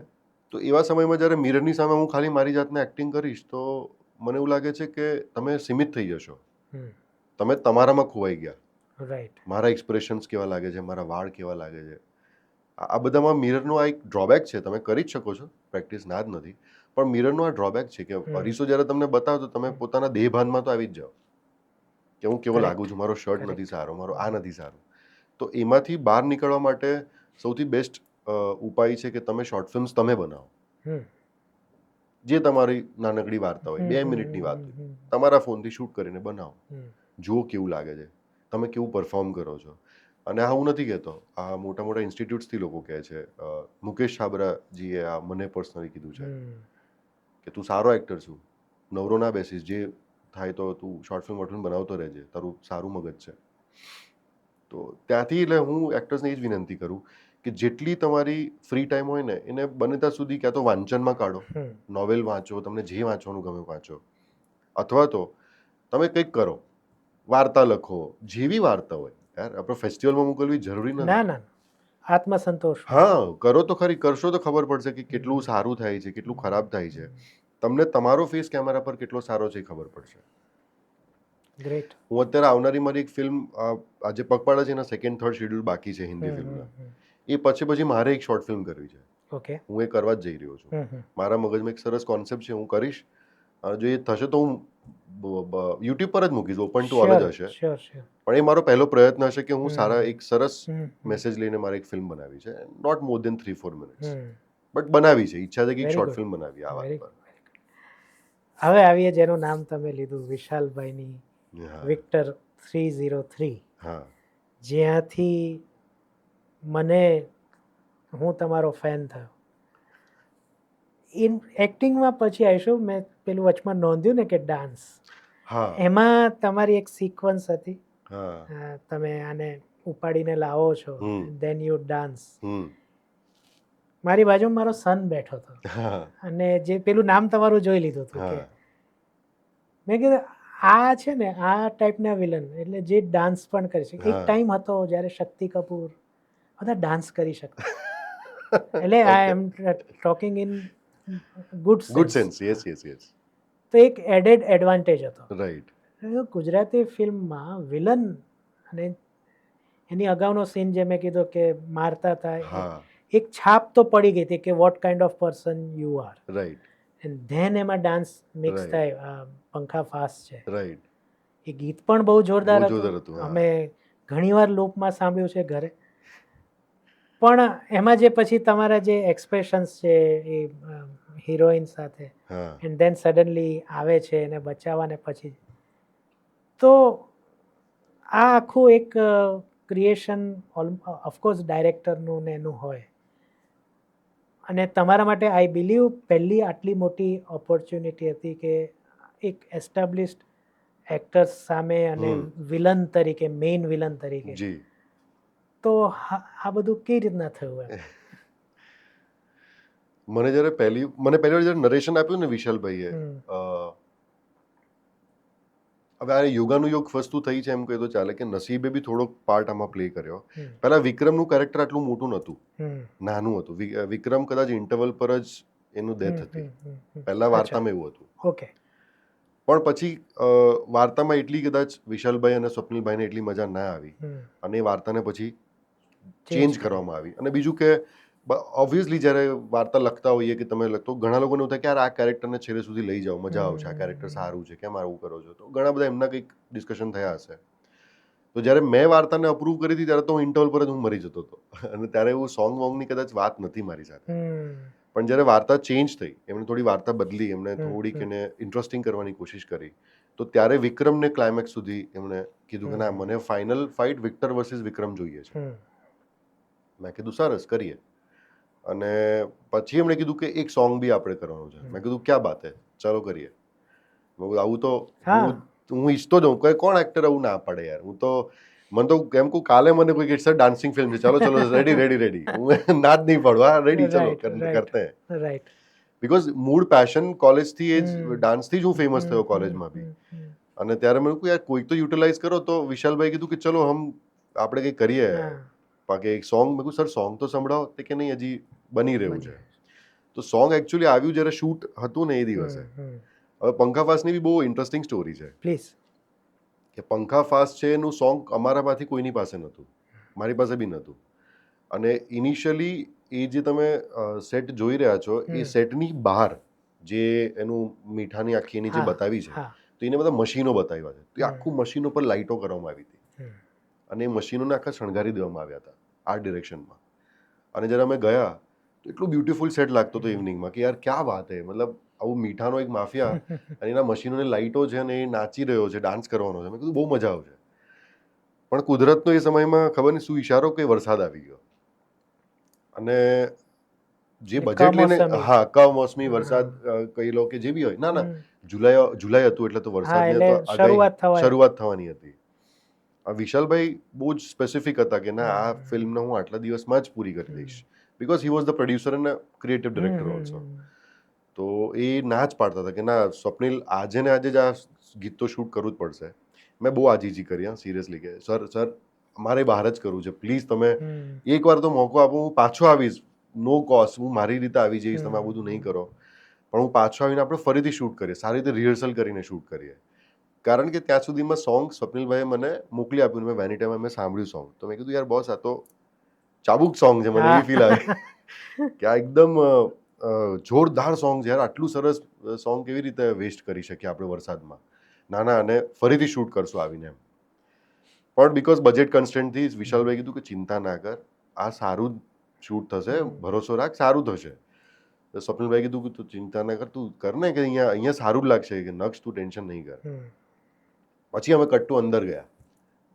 તો એવા સમયમાં જ્યારે મિરરની સામે હું ખાલી મારી જાતને એક્ટિંગ કરીશ તો મને એવું લાગે છે કે તમે સીમિત થઈ જશો. તમે તમારામાં ખોવાઈ ગયા. રાઈટ. મારા એક્સપ્રેશન્સ કેવા લાગે છે, મારા વાળ કેવા લાગે છે, આ બધામાં મિરરનો આ એક ડ્રોબેક છે. તમે કરી જ શકો છો, પ્રેક્ટિસ ના જ નથી, પણ મિરરનો આ ડ્રોબેક છે કે અરીસો જ્યારે તમને બતાવો તો તમે પોતાના દેહભાનમાં તો આવી જ જાઓ કે હું કેવો લાગુ છું, મારો શર્ટ નથી સારો, મારો આ નથી સારું. તો એમાંથી બહાર નીકળવા માટે સૌથી બેસ્ટ ઉપાય છે કે તમે શોર્ટ ફિલ્મ્સ તમે બનાવો. જે તમારી નાનકડી વાર્તા હોય, 2 મિનિટની વાત હોય, તમારા ફોનથી શૂટ કરીને બનાવો. જુઓ કેવું લાગે છે, તમે કેવું પરફોર્મ કરો છો. અને આ હું નથી કહેતો, આ મોટા મોટા ઇન્સ્ટિટ્યૂટ્સથી લોકો કહે છે. મુકેશ છાબરાજીએ આ મને પર્સનલી કીધું છે કે તું સારો એક્ટર છું, નવરો ના બેસીશ, જે થાય તો તું શોર્ટ ફિલ્મ બનાવતો રહેજે, તારું સારું મગજ છે. તો ત્યાંથી એટલે હું એક્ટર્સને એ જ વિનંતી કરું કે જેટલી તમારી ફ્રી ટાઈમ હોય ને એને બને ત્યાં સુધી ક્યાં તો વાંચનમાં કાઢો, નોવેલ વાંચો, તમને જે વાંચવાનું ગમે વાંચો, અથવા તો તમે કંઈક કરો, વાર્તા લખો, જેવી વાર્તા હોય. યાર આપણે ફેસ્ટિવલમાં મોકલવી જરૂરી નથી. ના ના, આત્મસંતોષ. હા, કરો તો ખરી, કરશો તો ખબર પડશે કે કેટલું સારું થાય છે, કેટલું ખરાબ થાય છે. તમને તમારો ફેસ કેમેરા પર કેટલો સારો છે એ ખબર પડશે. ગ્રેટ. હું અત્યારે આવનારી મારી એક ફિલ્મ, આજે પગપાળા છે, એના સેકન્ડ થર્ડ શેડ્યુલ બાકી છે હિન્દી ફિલ્મના. એ પછી મારે એક શોર્ટ ફિલ્મ કરવી છે. ઓકે. હું એ કરવા જ જઈ રહ્યો છું. મારા મગજમાં એક સરસ કોન્સેપ્ટ છે, હું કરીશ. જો એ થશે તો હું યુટ્યુબ પર જ મૂકીશ, ઓપન ટુ ઓલ જ હશે. Sure sure. પણ એ મારો પહેલો પ્રયત્ન હશે કે હું સારા એક સરસ મેસેજ લઈને મારે એક ફિલ્મ બનાવી છે. Not more than 3-4 minutes, but બનાવી છે. ઈચ્છા છે કે એક શોર્ટ ફિલ્મ બનાવી આ વાત પર. હવે આવીએ જેનું નામ તમે લીધું, વિશાલભાઈની, વિક્ટર 303. હા, જ્યાંથી હું તમારો ફેન થયો. એક્ટિંગમાં પછી આવીશું. મેં પેલું વચમાં નોંધ્યું ને કે ડાન્સ, એમાં તમારી એક સિક્વન્સ હતી. તમે આને ઉપાડીને લાવો છો, ધેન યુ ડાન્સ. મારી બાજુમાં મારો સન બેઠો હતો અને જે પેલું નામ તમારું જોઈ લીધું હતું કે મેં કીધું આ છે ને આ ટાઈપના વિલન એટલે જે ડાન્સ પણ કરી શકે. એક ટાઈમ હતો જ્યારે શક્તિ કપૂર બધા ડાન્સ કરી શકતા. એટલે I am talking in good sense. Yes yes yes. તો એક એડેડ એડવાન્ટેજ હતો. રાઈટ. ગુજરાતી ફિલ્મમાં વિલન અને એની અગાઉનો સીન જે મેં કીધો કે મારતા હતા, એક છાપ તો પડી ગઈ હતી કે what kind of person you are. Right. And then એમાં ડાન્સ મિક્સ થાય. પંખા ફાસ્ટ છે. રાઈટ. એ ગીત પણ બહુ જોરદાર હતું. અમે ઘણીવાર લૂપમાં સાંભળ્યું છે ઘરે. પણ એમાં જે પછી તમારા જે એક્સપ્રેશન્સ છે એ હિરોઈન સાથે, એન્ડ ધેન સડનલી આવે છે એને બચાવવાને પછી, તો આ આખું એક ક્રિએશન ઓફકોર્સ ડાયરેક્ટરનું ને એનું હોય. અને તમારા માટે આઈ બિલીવ પહેલી આટલી મોટી ઓપોર્ચ્યુનિટી હતી કે એક એસ્ટાબ્લિશ્ડ એક્ટર્સ સામે અને વિલન તરીકે, મેઇન વિલન તરીકે. તો આ બધું કેવી રીતના થયું? મને પહેલી વાર જ્યારે નરેશન આપ્યું ને વિશાલભાઈએ, હવે આ યોગાનુયોગ વસ્તુ થઈ છે એમ કહે તો ચાલે કે નસીબે બી થોડોક પાર્ટ આમાં પ્લે કર્યો. પહેલા વિક્રમનું કેરેક્ટર આટલું મોટું નહોતું, નાનું હતું. વિક્રમ કદાચ ઇન્ટરવલ પર જ એનું ડેથ હતી. પહેલા વાર્તામાં એવું હતું. ઓકે. પણ પછી વાર્તામાં એટલી કદાચ વિશાલભાઈ અને સ્વપ્નિલભાઈને એટલી મજા ના આવી અને એ વાર્તાને પછી ચેન્જ કરવામાં આવી. અને બીજું કે ઓબ્વિયસલી જ્યારે વાર્તા લખતા હોઈએ કે તમે લખતો, ઘણા લોકોને એવું થાય કે યાર આ કેરેક્ટરને છેલ્લે સુધી લઈ જાઓ, મજા આવશે, આ કેરેક્ટર સારું છે, કેમ આવું કરો છો? તો ઘણા બધા એમના કંઈક ડિસ્કશન થયા હશે. તો જ્યારે મેં વાર્તાને અપ્રૂવ કરી હતી ત્યારે તો હું ઇન્ટરવલ પર જ હું મરી જતો હતો અને ત્યારે એવું સોંગ વોંગની કદાચ વાત નથી મારી સાથે. પણ જ્યારે વાર્તા ચેન્જ થઈ, એમણે થોડી વાર્તા બદલી, એમણે થોડીક એને ઇન્ટરેસ્ટિંગ કરવાની કોશિશ કરી, તો ત્યારે વિક્રમને ક્લાઇમેક્સ સુધી એમણે કીધું કે ના, મને ફાઇનલ ફાઇટ વિક્ટર વર્સિસ વિક્રમ જોઈએ છે. મેં કીધું સરસ, કરીએ. અને પછી એમણે કીધું કે એક સોંગ બી આપણે કરવાનું છે. મેં કીધું ક્યાં બાત હે, ચાલો કરીએ. આવું તો હું હું ઈચ્છતો જ હોઉં કે કોણ એક્ટર આવું ના પાડે યાર. હું તો મને તો કેમ કહું, કાલે મને કોઈ કે સર ડાન્સિંગ ફિલ્મ છે, ચલો રેડી હું ના જ નહીં પાડું, હા રેડી ચલો રાઈટ કરતે હૈ. રાઈટ. બીકોઝ મૂળ પેશન કોલેજથી એ જ ડાન્સથી જ હું ફેમસ થયો કોલેજમાં બી. અને ત્યારે મેં કહ્યું યાર કોઈક તો યુટિલાઇઝ કરો. તો વિશાલભાઈ કીધું કે ચલો આપણે કંઈક કરીએ, બાકી એક સોંગ. મેં કહ્યું સર સોંગ તો સંભળાવો. તે કે નહીં, હજી બની રહ્યું છે. તો સોંગ એકચ્યુઅલી આવ્યું જ્યારે શૂટ હતું ને એ દિવસે. હવે પંખા ફાસ્ટની બી બહુ ઇન્ટરેસ્ટિંગ સ્ટોરી છે. પ્લીઝ. કે પંખા ફાસ્ટ છે એનું સોંગ અમારામાંથી કોઈની પાસે નહોતું, મારી પાસે બી નહોતું. અને ઇનિશિયલી એ જે તમે સેટ જોઈ રહ્યા છો એ સેટની બહાર જે એનું મીઠાની આખી એની જે બતાવી છે, તો એને બધા મશીનો બતાવ્યા છે. તો એ આખું મશીનો પર લાઇટો કરવામાં આવી હતી અને એ મશીનોને આખા શણગારી દેવામાં આવ્યા હતા આર્ટ ડિરેક્શનમાં. અને જ્યારે અમે ગયા તો એટલું બ્યુટીફુલ સેટ લાગતો હતો ઇવનિંગમાં કે યાર ક્યાં વાત હે. મતલબ આવું મીઠાનો એક માફિયા અને એના મશીનોને લાઇટો છે અને એ નાચી રહ્યો છે, ડાન્સ કરવાનો છે. મેં કીધું બહુ મજા આવશે. પણ કુદરતનો એ સમયમાં ખબર નહીં શું ઈશારો કે વરસાદ આવી ગયો. અને જે બજેટ લઈને, હા, કમોસમી વરસાદ કહી લો કે જે બી હોય, ના જુલાઈ હતું એટલે તો વરસાદની શરૂઆત થવાની હતી. વિશાલભાઈ બહુ જ સ્પેસિફિક હતા કે ના આ ફિલ્મને હું આટલા દિવસમાં જ પૂરી કરી દઈશ. Because he was the producer and creative director also. તો એ ના જ પાડતા હતા કે ના સ્વપ્નિલ આજે ને આજે જ આ ગીત તો શૂટ કરવું જ પડશે. મેં બહુ આજીજી કરી, હા, સિરિયસલી, કે સર મારે બહાર જ કરવું છે, પ્લીઝ તમે એકવાર તો મોકો આપો, હું પાછો આવીશ, નો કોસ્ટ, હું મારી રીતે આવી જઈશ, તમે આ બધું નહીં કરો, પણ હું પાછો આવીને આપણે ફરીથી શૂટ કરીએ, સારી રીતે રિહર્સલ કરીને શૂટ કરીએ. કારણ કે ત્યાં સુધીમાં સોંગ સ્વપ્નિલભાઈએ મને મોકલી આપ્યું. મેં વેનિટીમાં મેં સાંભળ્યું સોંગ, તો મેં કીધું યાર બોસ આ તો ચાબુક સોંગ છે. મને એવી ફીલ આવી કે આ એકદમ જોરદાર સોંગ છે યાર, આટલું સરસ સોંગ કેવી રીતે વેસ્ટ કરી શકીએ આપણે વરસાદમાં. ના અને ફરીથી શૂટ કરશું આવીને એમ. પણ બીકોઝ બજેટ કન્સ્ટન્ટથી વિશાલભાઈ કીધું કે ચિંતા ના કર, આ સારું જ શૂટ થશે, ભરોસો રાખ, સારું થશે. સ્વપ્નિલભાઈ કીધું કે તું ચિંતા ના કર, તું કર ને, કે અહીંયા સારું જ લાગશે, કે નક્ષ તું ટેન્શન નહીં કર. પછી અમે કટ્ટુ અંદર ગયા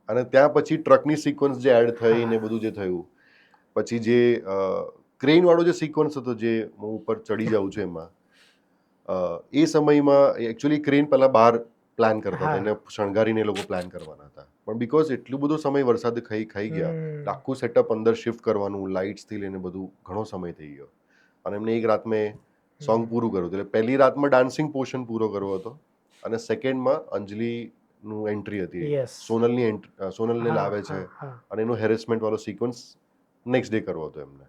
અને ત્યાં પછી ટ્રકની સિક્વન્સ જે એડ થઈ ને બધું જે થયું, પછી જે ક્રેન વાળો જે સિક્વન્સ હતો જે હું ઉપર ચડી જાઉં છું એમાં, એ સમયમાં એકચ્યુઅલી ક્રેન પહેલા બહાર પ્લાન કરતા હતા, એને શણગારીને એ લોકો પ્લાન કરવાના હતા. પણ બીકોઝ એટલું બધો સમય વરસાદ ખાઈ ગયા, આખું સેટઅપ અંદર શિફ્ટ કરવાનું, લાઇટ્સથી લઈને બધું, ઘણો સમય થઈ ગયો. અને એમને એક રાત મેં સોંગ પૂરું કર્યું. એટલે પહેલી રાતમાં ડાન્સિંગ પોર્શન પૂરો કરવો હતો અને સેકન્ડમાં અંજલિનું એન્ટ્રી હતી, સોનલને લાવે છે અને એનો હેરેસમેન્ટ વાળો સિક્વન્સ નેક્સ્ટ ડે કરવો હતો એમને.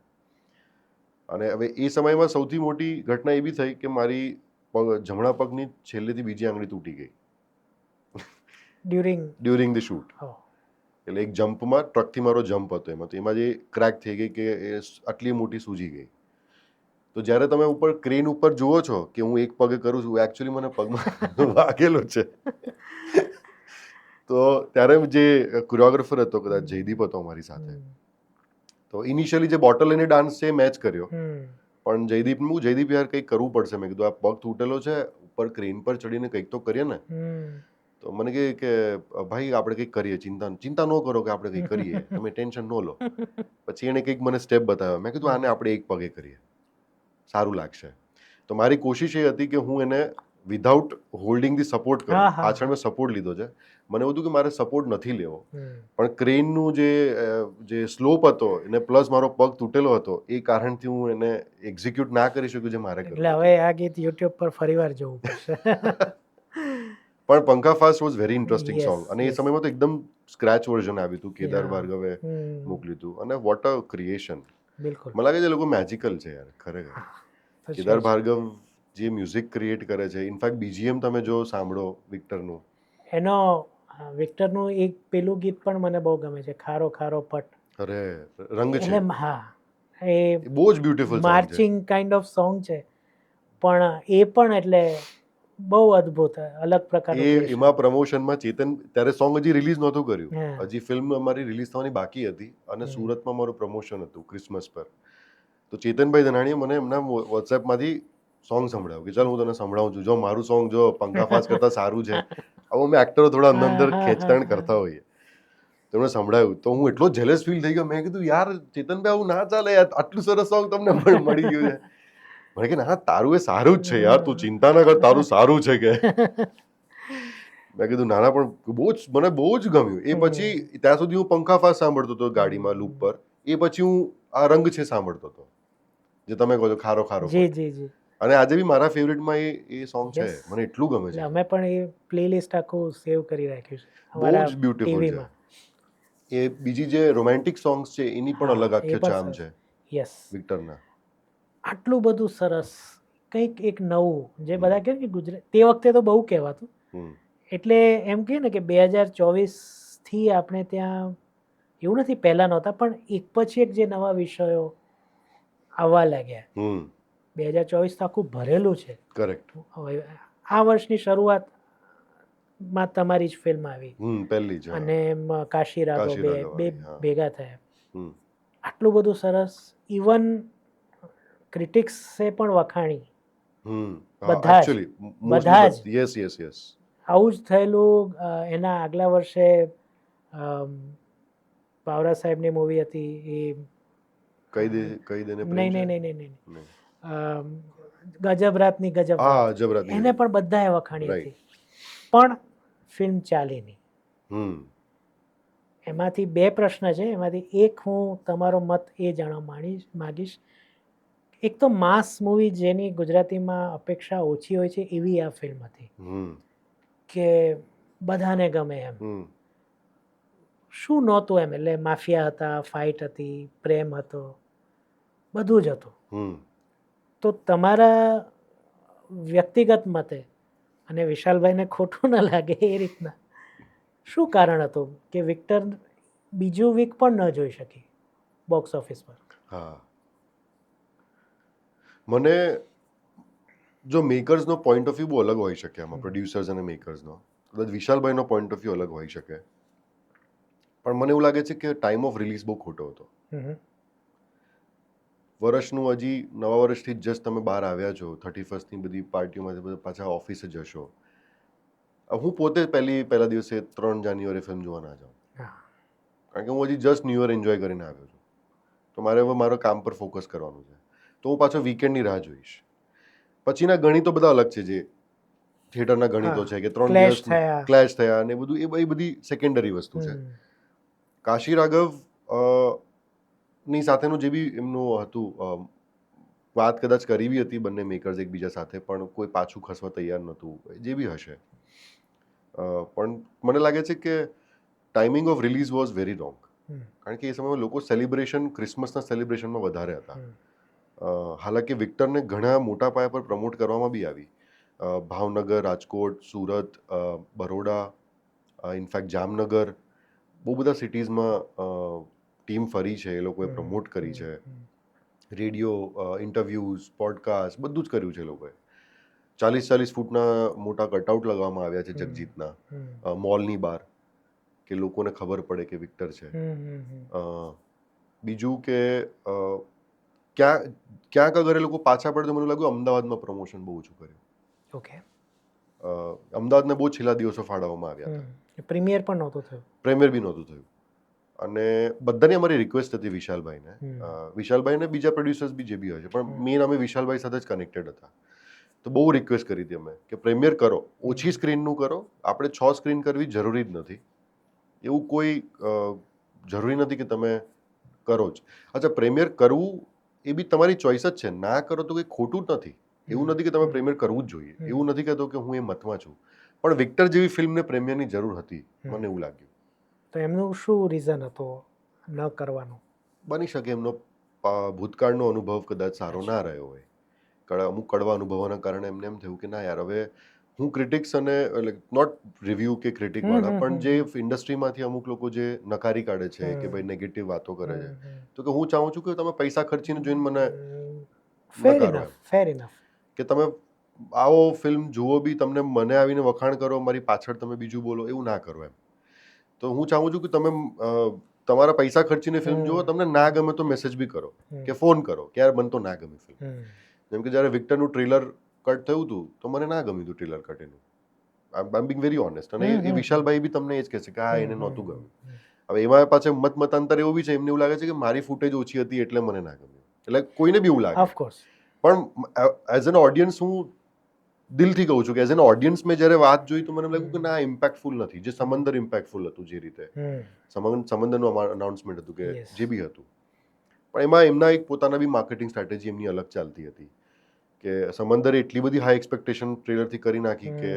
અને હવે એ સમયમાં સૌથી મોટી ઘટના એવી થઈ કે મારી જમણા પગની છેલ્લેથી બીજી આંગળી તૂટી ગઈ ડ્યુરિંગ ધ શૂટ. એટલે એક જમ્પમાં, ટ્રકથી મારો જમ્પ હતો એમાં, તો એમાં જે ક્રેક થઈ ગઈ કે એ આટલી મોટી સૂજી ગઈ. તો જ્યારે તમે ઉપર ક્રેન ઉપર જુઓ છો કે હું એક પગે કરું છું, એકચ્યુઅલી મને પગમાં વાગેલો છે. તો ત્યારે જે કોરિયોગ્રાફર હતો, કદાચ જયદીપ હતો અમારી સાથે, તો ઇનિશિયલી જે બોટલ લઈને ડાન્સ છે એ મેચ કર્યો. પણ જયદીપ યાર કંઈક કરવું પડશે. મેં કીધું આ પગ તૂટેલો છે, ઉપર ક્રેન પર ચડીને કંઈક તો કરીએ ને. તો મને કહે કે ભાઈ આપણે કંઈક કરીએ, ચિંતા ન કરો, કે આપણે કંઈક કરીએ, તમે ટેન્શન ન લો. પછી એણે કંઈક મને સ્ટેપ બતાવ્યો. મેં કીધું આને આપણે એક પગે કરીએ, સારું લાગશે. તો મારી કોશિશ એ હતી કે હું એને વિધાઉટ હોલ્ડિંગ ધી સપોર્ટ કરું. પાછળ મેં સપોર્ટ લીધો છે. મને એવું હતું કે મારે સપોર્ટ નથી લેવો, પણ ક્રેનનું જે સ્લોપ હતો એને પ્લસ મારો પગ તૂટેલો હતો, એ કારણથી હું એને એક્ઝિક્યુટ ના કરી શક્યું જે મારે કરવું. એટલે હવે આ ગીત યુટ્યુબ પર ફરીવાર જોવું પડશે. પણ પંખા fast was very interesting song. અને એ સમયમાં તો એકદમ સ્ક્રેચ વર્ઝન આવ્યું હતું, કેદાર ભાર્ગવે મોકલ્યું હતું. અને વોટ અ ક્રિએશન. મને લાગે છે એ લોકો મેજિકલ છે યાર, ખરેખર. કેદાર ભાર્ગવ જે મ્યુઝિક ક્રિએટ કરે છે, ઇનફેક્ટ બીજીએમ તમે જો સાંભળો વિક્ટરનું, એનો વિક્ટરનું એક પેલું ગીત પણ મને બહુ ગમે છે, ખારો ખારો પટ. અરે રંગ છે, હા, એ બહુ જ beautiful marching kind of song છે. પણ એ પણ એટલે બહુ અદ્ભુત, અલગ પ્રકારનું. એમાં પ્રમોશનમાં ચેતન ત્યારે સોંગ હજી રિલીઝ નહોતું કર્યું, હજી ફિલ્મ અમારી રિલીઝ થવાની બાકી હતી અને સુરતમાં મારું પ્રમોશન હતું ક્રિસમસ પર. તો ચેતનભાઈ ધનાણીએ મને એમના વોટ્સએપમાંથી સોંગ સંભળાવ્યું કે ચાલ હું તને સંભળાવું છું, જો મારું સોંગ જો પંખા ફાસ્ટ કરતાં સારું છે. હવે અમે એક્ટરો થોડા અંદર ખેંચતાણ કરતા હોઈએ, તો એમણે સંભળાવ્યું તો હું એટલો જેલસ ફીલ થઈ ગયો. મેં કીધું યાર ચેતનભાઈ આવું ના ચાલે યાર, આટલું સરસ સોંગ તમને મળી ગયું છે. મને કે ના તારું એ સારું જ છે યાર, તું ચિંતા ના કર, તારું સારું છે કે. મેં કીધું નાના પણ મને બહુ જ ગમ્યું. એ પછી ત્યાં સુધી હું પંખા ફાસ સાંભળતો હતો ગાડીમાં લૂપ પર. એ પછી હું આ રંગ છે સાંભળતો હતો, જે તમે કહો છો ખારો ખારો. જી જી જી. અને આજે બી મારા ફેવરિટમાં એ સોંગ છે. મને એટલું ગમે છે. અમે પણ એ પ્લેલિસ્ટ આખું સેવ કરી રાખ્યું છે બહુ જ બ્યુટીફુલ છે. એ બીજી જે રોમેન્ટિક સોંગ્સ છે એની પણ અલગ આખ્ય ચામ છે યસ વિક્ટરના. આટલું બધું સરસ, કંઈક એક નવું, જે બધા કહે કે ગુજરાત તે વખતે તો બહુ કહેવાતું, એટલે એમ કહે ને કે 2024થી આપણે ત્યાં એવું નથી પહેલાં નહોતા, પણ એક પછી એક જે નવા વિષયો આવવા લાગ્યા. 2024 તો આખું ભરેલું છે. કરેક્ટ. આ વર્ષની શરૂઆતમાં તમારી જ ફિલ્મ આવી પહેલી જ, અને કાશી રાઘવ બે ભેગા થયા. આટલું બધું સરસ, ઇવન ક્રિટિક્સે પણ વખાણી. બધા જ. Yes yes yes. આવું જ થયેલું એના આગલા વર્ષે પાવરા સાહેબની મૂવી હતી એ કહી દેને નહીં ગજબ રાતની ગજબ, એને પણ બધાએ વખાણી હતી, પણ ફિલ્મ ચાલી નહીં. એમાંથી બે પ્રશ્ન છે, એમાંથી એક હું તમારો મત એ જાણવા માંગીશ. એક તો માસ મૂવી જેની ગુજરાતીમાં અપેક્ષા ઓછી હોય છે એવી આ ફિલ્મ હતી કે બધાને ગમે એમ. શું નહોતું એમ, એટલે માફિયા હતા, ફાઇટ હતી, પ્રેમ હતો, બધું જ હતું. તો તમારા વ્યક્તિગત મતે, અને વિશાલભાઈને ખોટું ન લાગે એ રીતના, શું કારણ હતું કે વિક્ટર બીજું વીક પણ ન જોઈ શકી બોક્સ ઓફિસ પર? હા, મને જો મેકર્સનો પોઈન્ટ ઓફ વ્યૂ બહુ અલગ હોઈ શકે આમાં, પ્રોડ્યુસર્સ અને મેકર્સનો, કદાચ વિશાલભાઈનો પોઈન્ટ ઓફ વ્યૂ અલગ હોઈ શકે, પણ મને એવું લાગે છે કે ટાઈમ ઓફ રિલીઝ બહુ ખોટો હતો. વર્ષનું હજી નવા વર્ષથી જસ્ટ તમે બહાર આવ્યા છો, 31st બધી પાર્ટીઓમાંથી પાછા ઓફિસે જશો. હું પોતે પહેલા દિવસે 3 જાન્યુઆરી ફિલ્મ જોવા ના જાઉં, કારણ કે હું હજી જસ્ટ ન્યૂ યર એન્જોય કરીને આવ્યો છું. તો મારે હવે મારા કામ પર ફોકસ કરવાનું છે, તો હું પાછો વીકેન્ડની રાહ જોઈશ. પછીના ગણિતો બધા અલગ છે, જે થિયેટરના ગણિતો છે કે 3 દિવસ ક્લેશ થયા અને બધું, એ બધી સેકન્ડરી વસ્તુ છે. કાશી રાઘવ ની સાથેનું જે બી એમનું હતું, વાત કદાચ કરી બી હતી બંને મેકર્સ એકબીજા સાથે, પણ કોઈ પાછું ખસવા તૈયાર નહોતું, જે બી હશે. પણ મને લાગે છે કે timing of release was very wrong, કારણ કે એ સમયમાં લોકો ક્રિસમસના સેલિબ્રેશનમાં વધારે હતા. હાલાકી વિક્ટરને ઘણા મોટા પાયા પર પ્રમોટ કરવામાં બી આવી. ભાવનગર, રાજકોટ, સુરત, બરોડા, ઇનફેક્ટ જામનગર, બહુ બધા સિટીઝમાં ટીમ ફરી છે, એ લોકોએ પ્રમોટ કરી છે. રેડિયો, ઇન્ટરવ્યૂઝ, પોડકાસ્ટ બધું જ કર્યું છે એ લોકોએ. 40-40 ફૂટના મોટા કટઆઉટ લગાવવામાં આવ્યા છે જગજીતના મોલની બહાર, કે લોકોને ખબર પડે કે વિક્ટર છે. બીજું કે ક્યાંક અગર એ લોકો પાછા પડે તો મને લાગ્યું અમદાવાદમાં પ્રમોશન બહુ ઓછું કર્યું. ઓકે. અમદાવાદને બહુ છેલ્લા દિવસો ફાળવવામાં આવ્યા હતા. પ્રીમિયર પણ નહોતું થયું. પ્રીમિયર બી નહોતું થયું. અને બધાની અમારી રિક્વેસ્ટ હતી વિશાલભાઈને બીજા પ્રોડ્યુસર્સ બી જે બી હોય છે, પણ મેઇન અમે વિશાલભાઈ સાથે જ કનેક્ટેડ હતા. તો બહુ રિક્વેસ્ટ કરી હતી અમે કે પ્રીમિયર કરો, ઓછી સ્ક્રીનનું કરો, આપણે 6 સ્ક્રીન કરવી જરૂરી જ નથી, એવું કોઈ જરૂરી નથી કે તમે કરો જ. અચ્છા, પ્રીમિયર કરવું એ બી તમારી ચોઈસ જ છે, ના કરો તો કંઈ ખોટું જ નથી. એવું નથી કે તમે પ્રીમિયર કરવું જ જોઈએ, એવું નથી કહેતો કે હું એ મતમાં છું, પણ વિક્ટર જેવી ફિલ્મને પ્રીમિયરની જરૂર હતી, મને એવું લાગ્યું. તો એમનું શું રીઝન હતો ન કરવાનું? બની શકે એમનો ભૂતકાળનો અનુભવ કદાચ સારો ના રહ્યો હોય, અમુક કડવા અનુભવોના કારણે એમને એમ થયું કે ના યાર, હવે હું ક્રિટિક્સ અને નોટ રિવ્યૂ કે ક્રિટિક વાળા, પણ જે ઇન્ડસ્ટ્રીમાંથી અમુક લોકો જે નકારી કાઢે છે કે ભાઈ નેગેટિવ વાતો કરે છે, તો કે હું ચાહું છું કે તમે પૈસા ખર્ચીને જોઈને મને નકારો એમ, ફેર ઇનફ, કે તમે આવો ફિલ્મ જુઓ બી, તમને મને આવીને વખાણ કરો, મારી પાછળ તમે બીજું બોલો, એવું ના કરો એમ. તો હું ચાહું છું કે તમે તમારા પૈસા ખર્ચીને ફિલ્મ જુઓ, તમને ના ગમે તો મેસેજ બી કરો કે ફોન કરો કે યાર મને તો ના ગમી ફિલ્મ. જેમ કે જ્યારે વિક્ટરનું ટ્રેલર કટ થયું હતું તો મને ના ગમ્યું હતું ટ્રેલર કટ એનું, આઈ એમ બીંગ વેરી ઓનેસ્ટ. અને એ વિશાલભાઈ બી તમને એ જ કહેશે કે હા, એને નહોતું ગમ્યું. હવે એમાં પાછળ મતાંતર એવું બી છે, એમને એવું લાગે છે કે મારી ફૂટેજ ઓછી હતી એટલે મને ના ગમ્યું, એટલે કોઈને બી એવું લાગે. ઓફકોર્સ. પણ એઝ એન ઓડિયન્સ હું દિલથી કહું છું કે એઝ એન ઓડિયન્સ મેં જ્યારે વાત જોઈ તો મને લાગ્યું કે ના ઇમ્પેક્ટફુલ નથી. જે સમંદર ઇમ્પેક્ટફુલ હતું જે રીતે સમંદરનું અનાઉન્સમેન્ટ હતું કે Yes. જે બી હતું, પણ એમાં એમના એક પોતાના બી માર્કેટિંગ સ્ટ્રેટેજી એમની અલગ ચાલતી હતી કે સમંદરે એટલી બધી હાઈ એક્સપેક્ટેશન ટ્રેલરથી કરી નાખી કે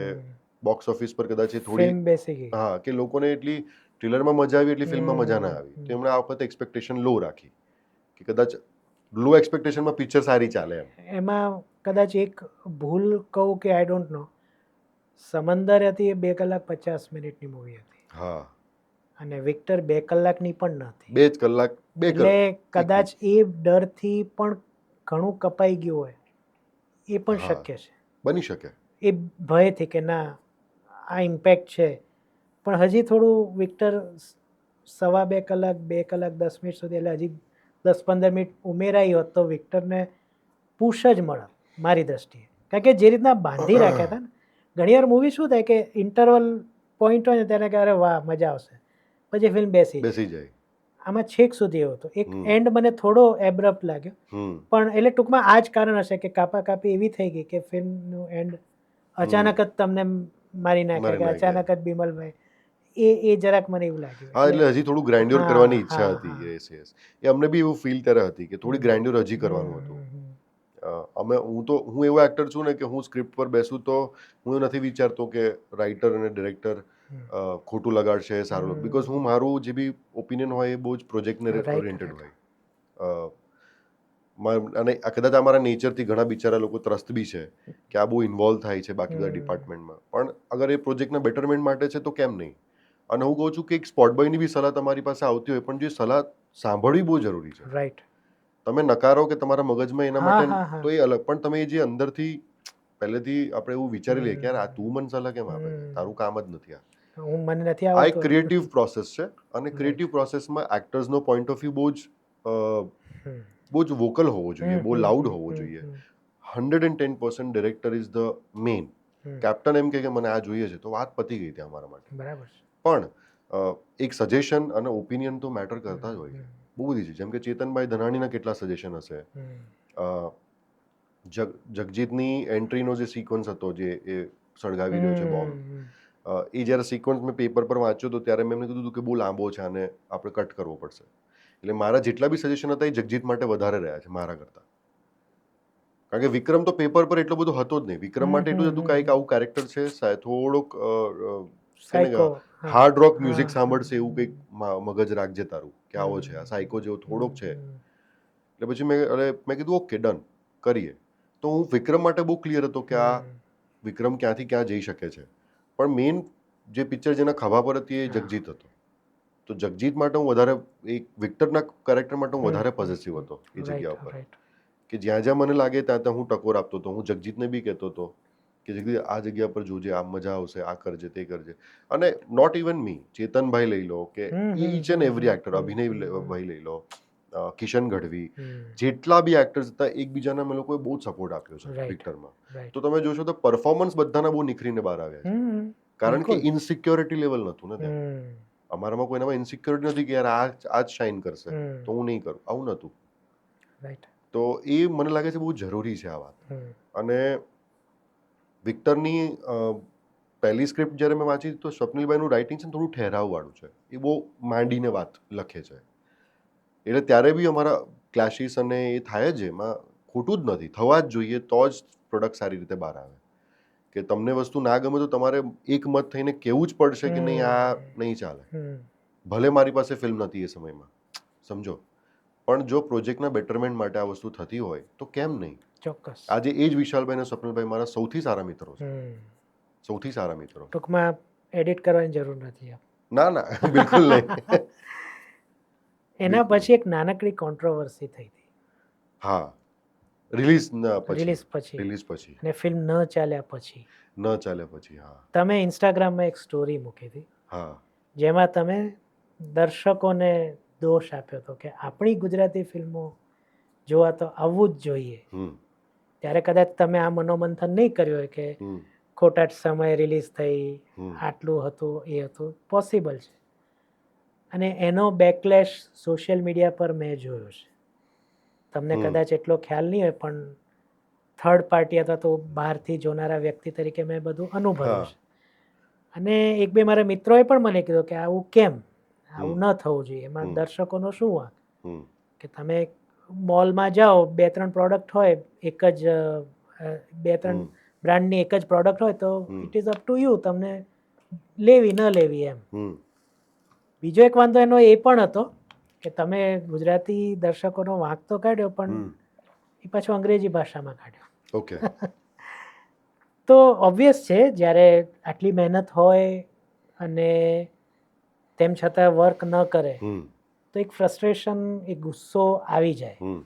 બોક્સ ઓફિસ પર કદાચ એ થોડી ફિલ્મ બેસી ગઈ. હા કે લોકોને એટલી ટ્રેલરમાં મજા આવી એટલી ફિલ્મમાં મજા ના આવી. હમ. તો એમણે આ વખતે એક્સપેક્ટેશન લો રાખી કે કદાચ લો એક્સપેક્ટેશનમાં પિક્ચર સારી ચાલે એમ. એમાં કદાચ એક ભૂલ કહું કે આઈ ડોન્ટ નો, સમંદર હતી એ 2 કલાક 50 મિનિટની મૂવી હતી હા, અને વિક્ટર 2 કલાકની પણ નથી. 2 જ કલાક 2 એટલે કદાચ એ ડરથી પણ ઘણું કપાઈ ગયું હોય એ પણ હા, શક્ય છે. બની શકે. એ ભયથી કે ના આ ઇમ્પેક્ટ છે, પણ હજી થોડું વિક્ટર 2.5 કલાક 2 કલાક 10 મિનિટ સુધી, એટલે હજી 10-15 મિનિટ ઉમેરાઈ હોત તો વિક્ટરને પુશ જ મળત મારી દ્રષ્ટિએ. કારણ કે જે રીતના બાંધી રાખ્યા હતા ને, ઘણીવાર મૂવી શું થાય કે ઇન્ટરવલ પોઈન્ટ હોય ને ત્યારે કે અરે વાહ મજા આવશે, પછી ફિલ્મ બેસી જાય. આમાં છેક સુધી એવું હતું. એક હમ. એન્ડ મને થોડો એબ્રપ્ટ લાગ્યો, હમ પણ એટલે ટૂંકમાં આ જ કારણ હશે કે કાપી એવી થઈ ગઈ કે ફિલ્મનું એન્ડ અચાનક જ તમને મારી નાખ્યા કે મારી અચાનક જ બિમલભાઈ, એ જરાક મને એવું લાગ્યું. હા, એટલે હજી થોડું ગ્રાન્ડ્યોર હા, કરવાની ઈચ્છા હા, હતી. હા. યસ યસ, એ અમને બી એવું ફીલ ત્યારે હતી કે થોડી ગ્રાન્ડ્યોર હજી કરવાનું હમ, હતું. હમ, હું એવો એક્ટર છું ને કે હું સ્ક્રિપ્ટ પર બેસું તો હું એવું નથી વિચારતો કે રાઇટર અને ડિરેક્ટર હમ. ખોટું લગાડશે સારું, બિકોઝ હું મારું જે બી ઓપિનિયન હોય એ બહુ જ પ્રોજેક્ટને Right, ઓરિએન્ટેડ right. હોય. અને આ કદાચ અમારા નેચરથી ઘણા બિચારા લોકો ત્રસ્ત બી છે કે આ બહુ ઇન્વોલ્વ થાય છે બાકી બધા હમ. ડિપાર્ટમેન્ટમાં, પણ અગર એ પ્રોજેક્ટના બેટરમેન્ટ માટે છે તો કેમ નહીં. અને હું કહું છું કે એક સ્પોટ બોયની બી સલાહ તમારી પાસે આવતી હોય પણ જે સલાહ સાંભળવી બહુ જરૂરી છે. રાઈટ. તમે નકારો કે તમારા મગજમાં એના હા, માટે હા, હા. તો એ અલગ, પણ તમે જે અંદરથી પહેલેથી આપણે એવું વિચારી લઈએ કે યાર આ તું મને સલાહ કેમ આપે છે, તારું કામ જ નથી આ. મને નથી આ એક આવડતું. ક્રિએટિવ પ્રોસેસ છે અને Right. ક્રિએટિવ પ્રોસેસમાં એક્ટર્સનો પોઈન્ટ ઓફ વ્યૂ હમ. બહુ જ વોકલ હોવો જોઈએ, બહુ લાઉડ હોવો હમ, જોઈએ. Hmm, 110% director is the main. Hmm. Captain એમ કે મને આ જોઈએ છે તો વાત પતી ગઈ ત્યાં અમારા માટે. બરાબર છે. પણ એક સજેશન અને ઓપિનિયન તો મેટર કરતા જ હોય છે. બહુ બધી છે, જેમ કે ચેતનભાઈ ધનાણીના કેટલા સજેશન હશે. અ, જગજીતની એન્ટ્રીનો જે સિક્વન્સ હતો જે એ સળગાવી રહ્યો છે બોમ્બ, એ જ્યારે સિક્વન્સ મેં પેપર પર વાંચ્યો તો ત્યારે મેં એમને કીધું હતું કે બહુ લાંબો છે અને આપણે કટ કરવો પડશે. એટલે મારા જેટલા બી સજેશન હતા એ જગજીત માટે વધારે રહ્યા છે મારા કરતાં. કારણ કે વિક્રમ તો પેપર પર એટલો બધો હતો જ નહીં. વિક્રમ માટે એટલું જ હતું કે એક આવું કેરેક્ટર છે, થોડોક હાર્ડ રોક મ્યુઝિક સાંભળશે એવું કંઈક મગજ રાખજે તારું કે આવો છે, આ સાયકો જેવો થોડોક છે. એટલે પછી મેં કીધું ઓકે ડન કરીએ. તો હું વિક્રમ માટે બહુ ક્લિયર હતો કે આ વિક્રમ ક્યાંથી ક્યાં જઈ શકે છે, પણ મેઇન જે પિક્ચર જેના ખભા પર હતી એ જગજીત હતો. તો જગજીત માટે હું વધારે, એક વિક્ટરના કેરેક્ટર માટે હું વધારે પોઝિટિવ હતો એ જગ્યા ઉપર, કે જ્યાં જ્યાં મને લાગે ત્યાં ત્યાં હું ટકોર આપતો હતો. હું જગજીતને બી કહેતો હતો કે જગજીત આ જગ્યા પર જોજે, આ મજા આવશે, આ કરજે તે કરજે. અને નોટ ઇવન મી, ચેતનભાઈ લઈ લો કે ઈચ એન્ડ એવરી એક્ટર, અભિનયભાઈ લઈ લો, કિશન ગઢવી, જેટલા બી એક્ટર્સ હતા એકબીજાને અમે લોકોએ બહુ જ સપોર્ટ આપ્યો છે વિક્ટરમાં. તો તમે જોશો તો પરફોર્મન્સ બધાના બહુ નિખરીને બહાર આવ્યા છે, કારણ કે ઇનસિક્યોરિટી લેવલ નહોતું ને ત્યાં. અમારામાં કોઈનામાં ઇનસિક્યોરિટી નથી કે યાર આ જ શાઇન કરશે તો હું નહીં કરું, આવું નહોતું. તો એ મને લાગે છે બહુ જરૂરી છે આ વાત. અને વિક્ટરની પહેલી સ્ક્રિપ્ટ જ્યારે મેં વાંચી તો સ્વપ્નિલભાઈનું રાઇટિંગ છે ને થોડું ઠહેરાવવાળું છે, એ બહુ માંડીને વાત લખે છે. એટલે ત્યારે બી અમારા ક્લેશિસ અને એ થાય જ, એમાં ખોટું જ નથી, થવા જ જોઈએ તો જ પ્રોડક્ટ સારી રીતે બહાર આવે. કે તમને વસ્તુ ના ગમે તો તમારે એક મત થઈને કહેવું જ પડશે કે નહીં આ નહીં ચાલે. ભલે મારી પાસે ફિલ્મ નથી એ સમયમાં, સમજો, પણ જો પ્રોજેક્ટના બેટરમેન્ટ માટે આ વસ્તુ થતી હોય તો કેમ નહીં. ચોક્કસ. આજે એ જ વિશાલભાઈ અને સ્વપ્નિલભાઈ મારા સૌથી સારા મિત્રો છે, સૌથી સારા મિત્રો. ટૂંકમાં એડિટ કરવાની જરૂર નથી. ના ના બિલકુલ નહીં. એના પછી એક નાનકડી કોન્ટ્રોવર્સી થઈ હતી. હા, રિલીઝ પછી પછી અને ફિલ્મ ન ચાલ્યા પછી. હા. તમે ઇન્સ્ટાગ્રામમાં એક સ્ટોરી મૂકી હતી. હા. જેમાં તમે દર્શકોને દોષ આપ્યો હતો કે આપણી ગુજરાતી ફિલ્મો જોવા તો આવવું જ જોઈએ. ત્યારે કદાચ તમે આ મનોમંથન નહીં કર્યું હોય કે ખોટા સમયે રિલીઝ થઈ, આટલું હતું, એ હતું, પોસિબલ છે. અને એનો બેકલેશ સોશિયલ મીડિયા પર મેં જોયો છે. તમને કદાચ એટલો ખ્યાલ નહીં હોય પણ થર્ડ પાર્ટી અથવા તો બહારથી જોનારા વ્યક્તિ તરીકે મેં બધું અનુભવ્યું હા. છે અને એક બે મારા મિત્રોએ પણ મને કીધું કે આવું કેમ, આવું ન થવું જોઈએ, એમાં હમ. દર્શકોનો શું વાંક, હમ. કે તમે મોલમાં જાઓ 2-3 પ્રોડક્ટ હોય, એક જ 2-3 હમ. બ્રાન્ડની એક જ પ્રોડક્ટ હોય તો hmm. It is up to you તમને લેવી ન લેવી એમ. હમ. બીજો એક વાંધો એનો એ પણ હતો કે તમે ગુજરાતી દર્શકોનો વાંક તો કાઢ્યો પણ હમ. એ પાછો અંગ્રેજી ભાષામાં કાઢ્યો. ઓકે. તો ઓબ્વિયસ છે જ્યારે આટલી મહેનત હોય અને તેમ છતાં વર્ક ન કરે હમ. તો એક ફ્રસ્ટ્રેશન, એક ગુસ્સો આવી જાય. હમ.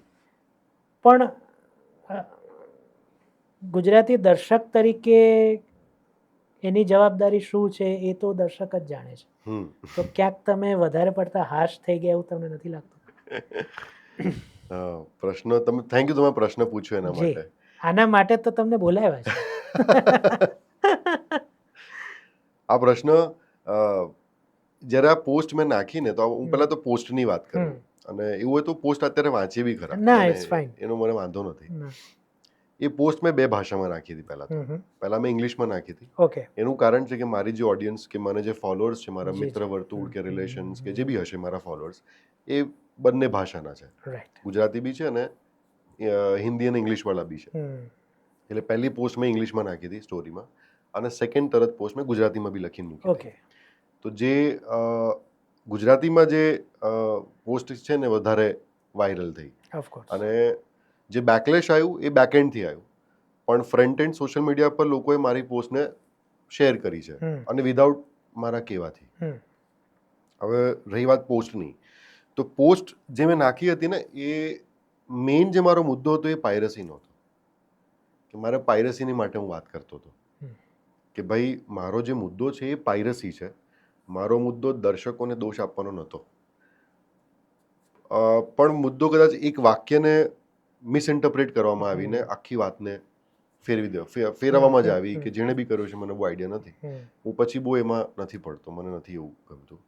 પણ ગુજરાતી દર્શક તરીકે એની જવાબદારી શું છે એ તો દર્શક જ જાણે છે. હમ. તો ક્યાંક તમે વધારે પડતા હાશ થઈ ગયા એવું તમને નથી લાગતું? પ્રશ્ન તમે થેન્ક યુ, તમે પ્રશ્ન પૂછ્યો એના જી, માટે. આના માટે તો તમને બોલાવ્યા છે. આ પ્રશ્ન જ્યારે આ પોસ્ટ મેં નાખીને તો હું પહેલા તો પોસ્ટની વાત કરું, અને એવું હોય તો પોસ્ટ અત્યારે વાંચી બી ખરા, ના, ઇટ્સ ફાઇન. એનો મને વાંધો નથી. એ પોસ્ટ મેં 2 ભાષામાં નાખી હતી. પહેલા મેં ઇંગ્લિશમાં નાખી હતી. ઓકે. એનું કારણ છે કે મારી જે ઓડિયન્સ કે મને જે ફોલોઅર્સ છે, મારા જી, મિત્ર જી. વર્તુળ કે રિલેશન્સ કે જે બી હશે મારા ફોલોઅર્સ, એ બંને ભાષાના છે. રાઈટ. ગુજરાતી બી છે અને હિન્દી અને ઇંગ્લિશવાળા બી છે. એટલે પહેલી પોસ્ટ મેં ઇંગ્લિશમાં નાખી હતી સ્ટોરીમાં, અને સેકન્ડ તરત પોસ્ટ મેં ગુજરાતીમાં બી લખીને મૂકી હતી. ઓકે. તો જે ગુજરાતીમાં જે પોસ્ટ છે ને વધારે વાયરલ થઈ, ઓફકોર્સ. અને જે બેકલેશ આવ્યું એ બેકએન્ડથી આવ્યું, પણ ફ્રન્ટ એન્ડ સોશિયલ મીડિયા પર લોકોએ મારી પોસ્ટને શેર કરી છે, અને વિધાઉટ મારા કહેવાથી. હવે રહી વાત પોસ્ટની, તો પોસ્ટ જે મેં નાખી હતી ને, એ મેઇન જે મારો મુદ્દો હતો એ પાયરસી નહોતો, કે મારે પાયરસીની માટે હું વાત કરતો હતો કે ભાઈ મારો જે મુદ્દો છે એ પાયરસી છે. મારો મુદ્દો દર્શકોને દોષ આપવાનો નહોતો, પણ મુદ્દો કદાચ એક વાક્યને મિસઇન્ટરપ્રેટ કરવામાં આવીને આખી વાતને ફેરવવામાં જ આવી, કે જેણે બી કર્યો છે મને બહુ આઈડિયા નથી. હું પછી બહુ એમાં નથી પડતો, મને નથી એવું ગમતું.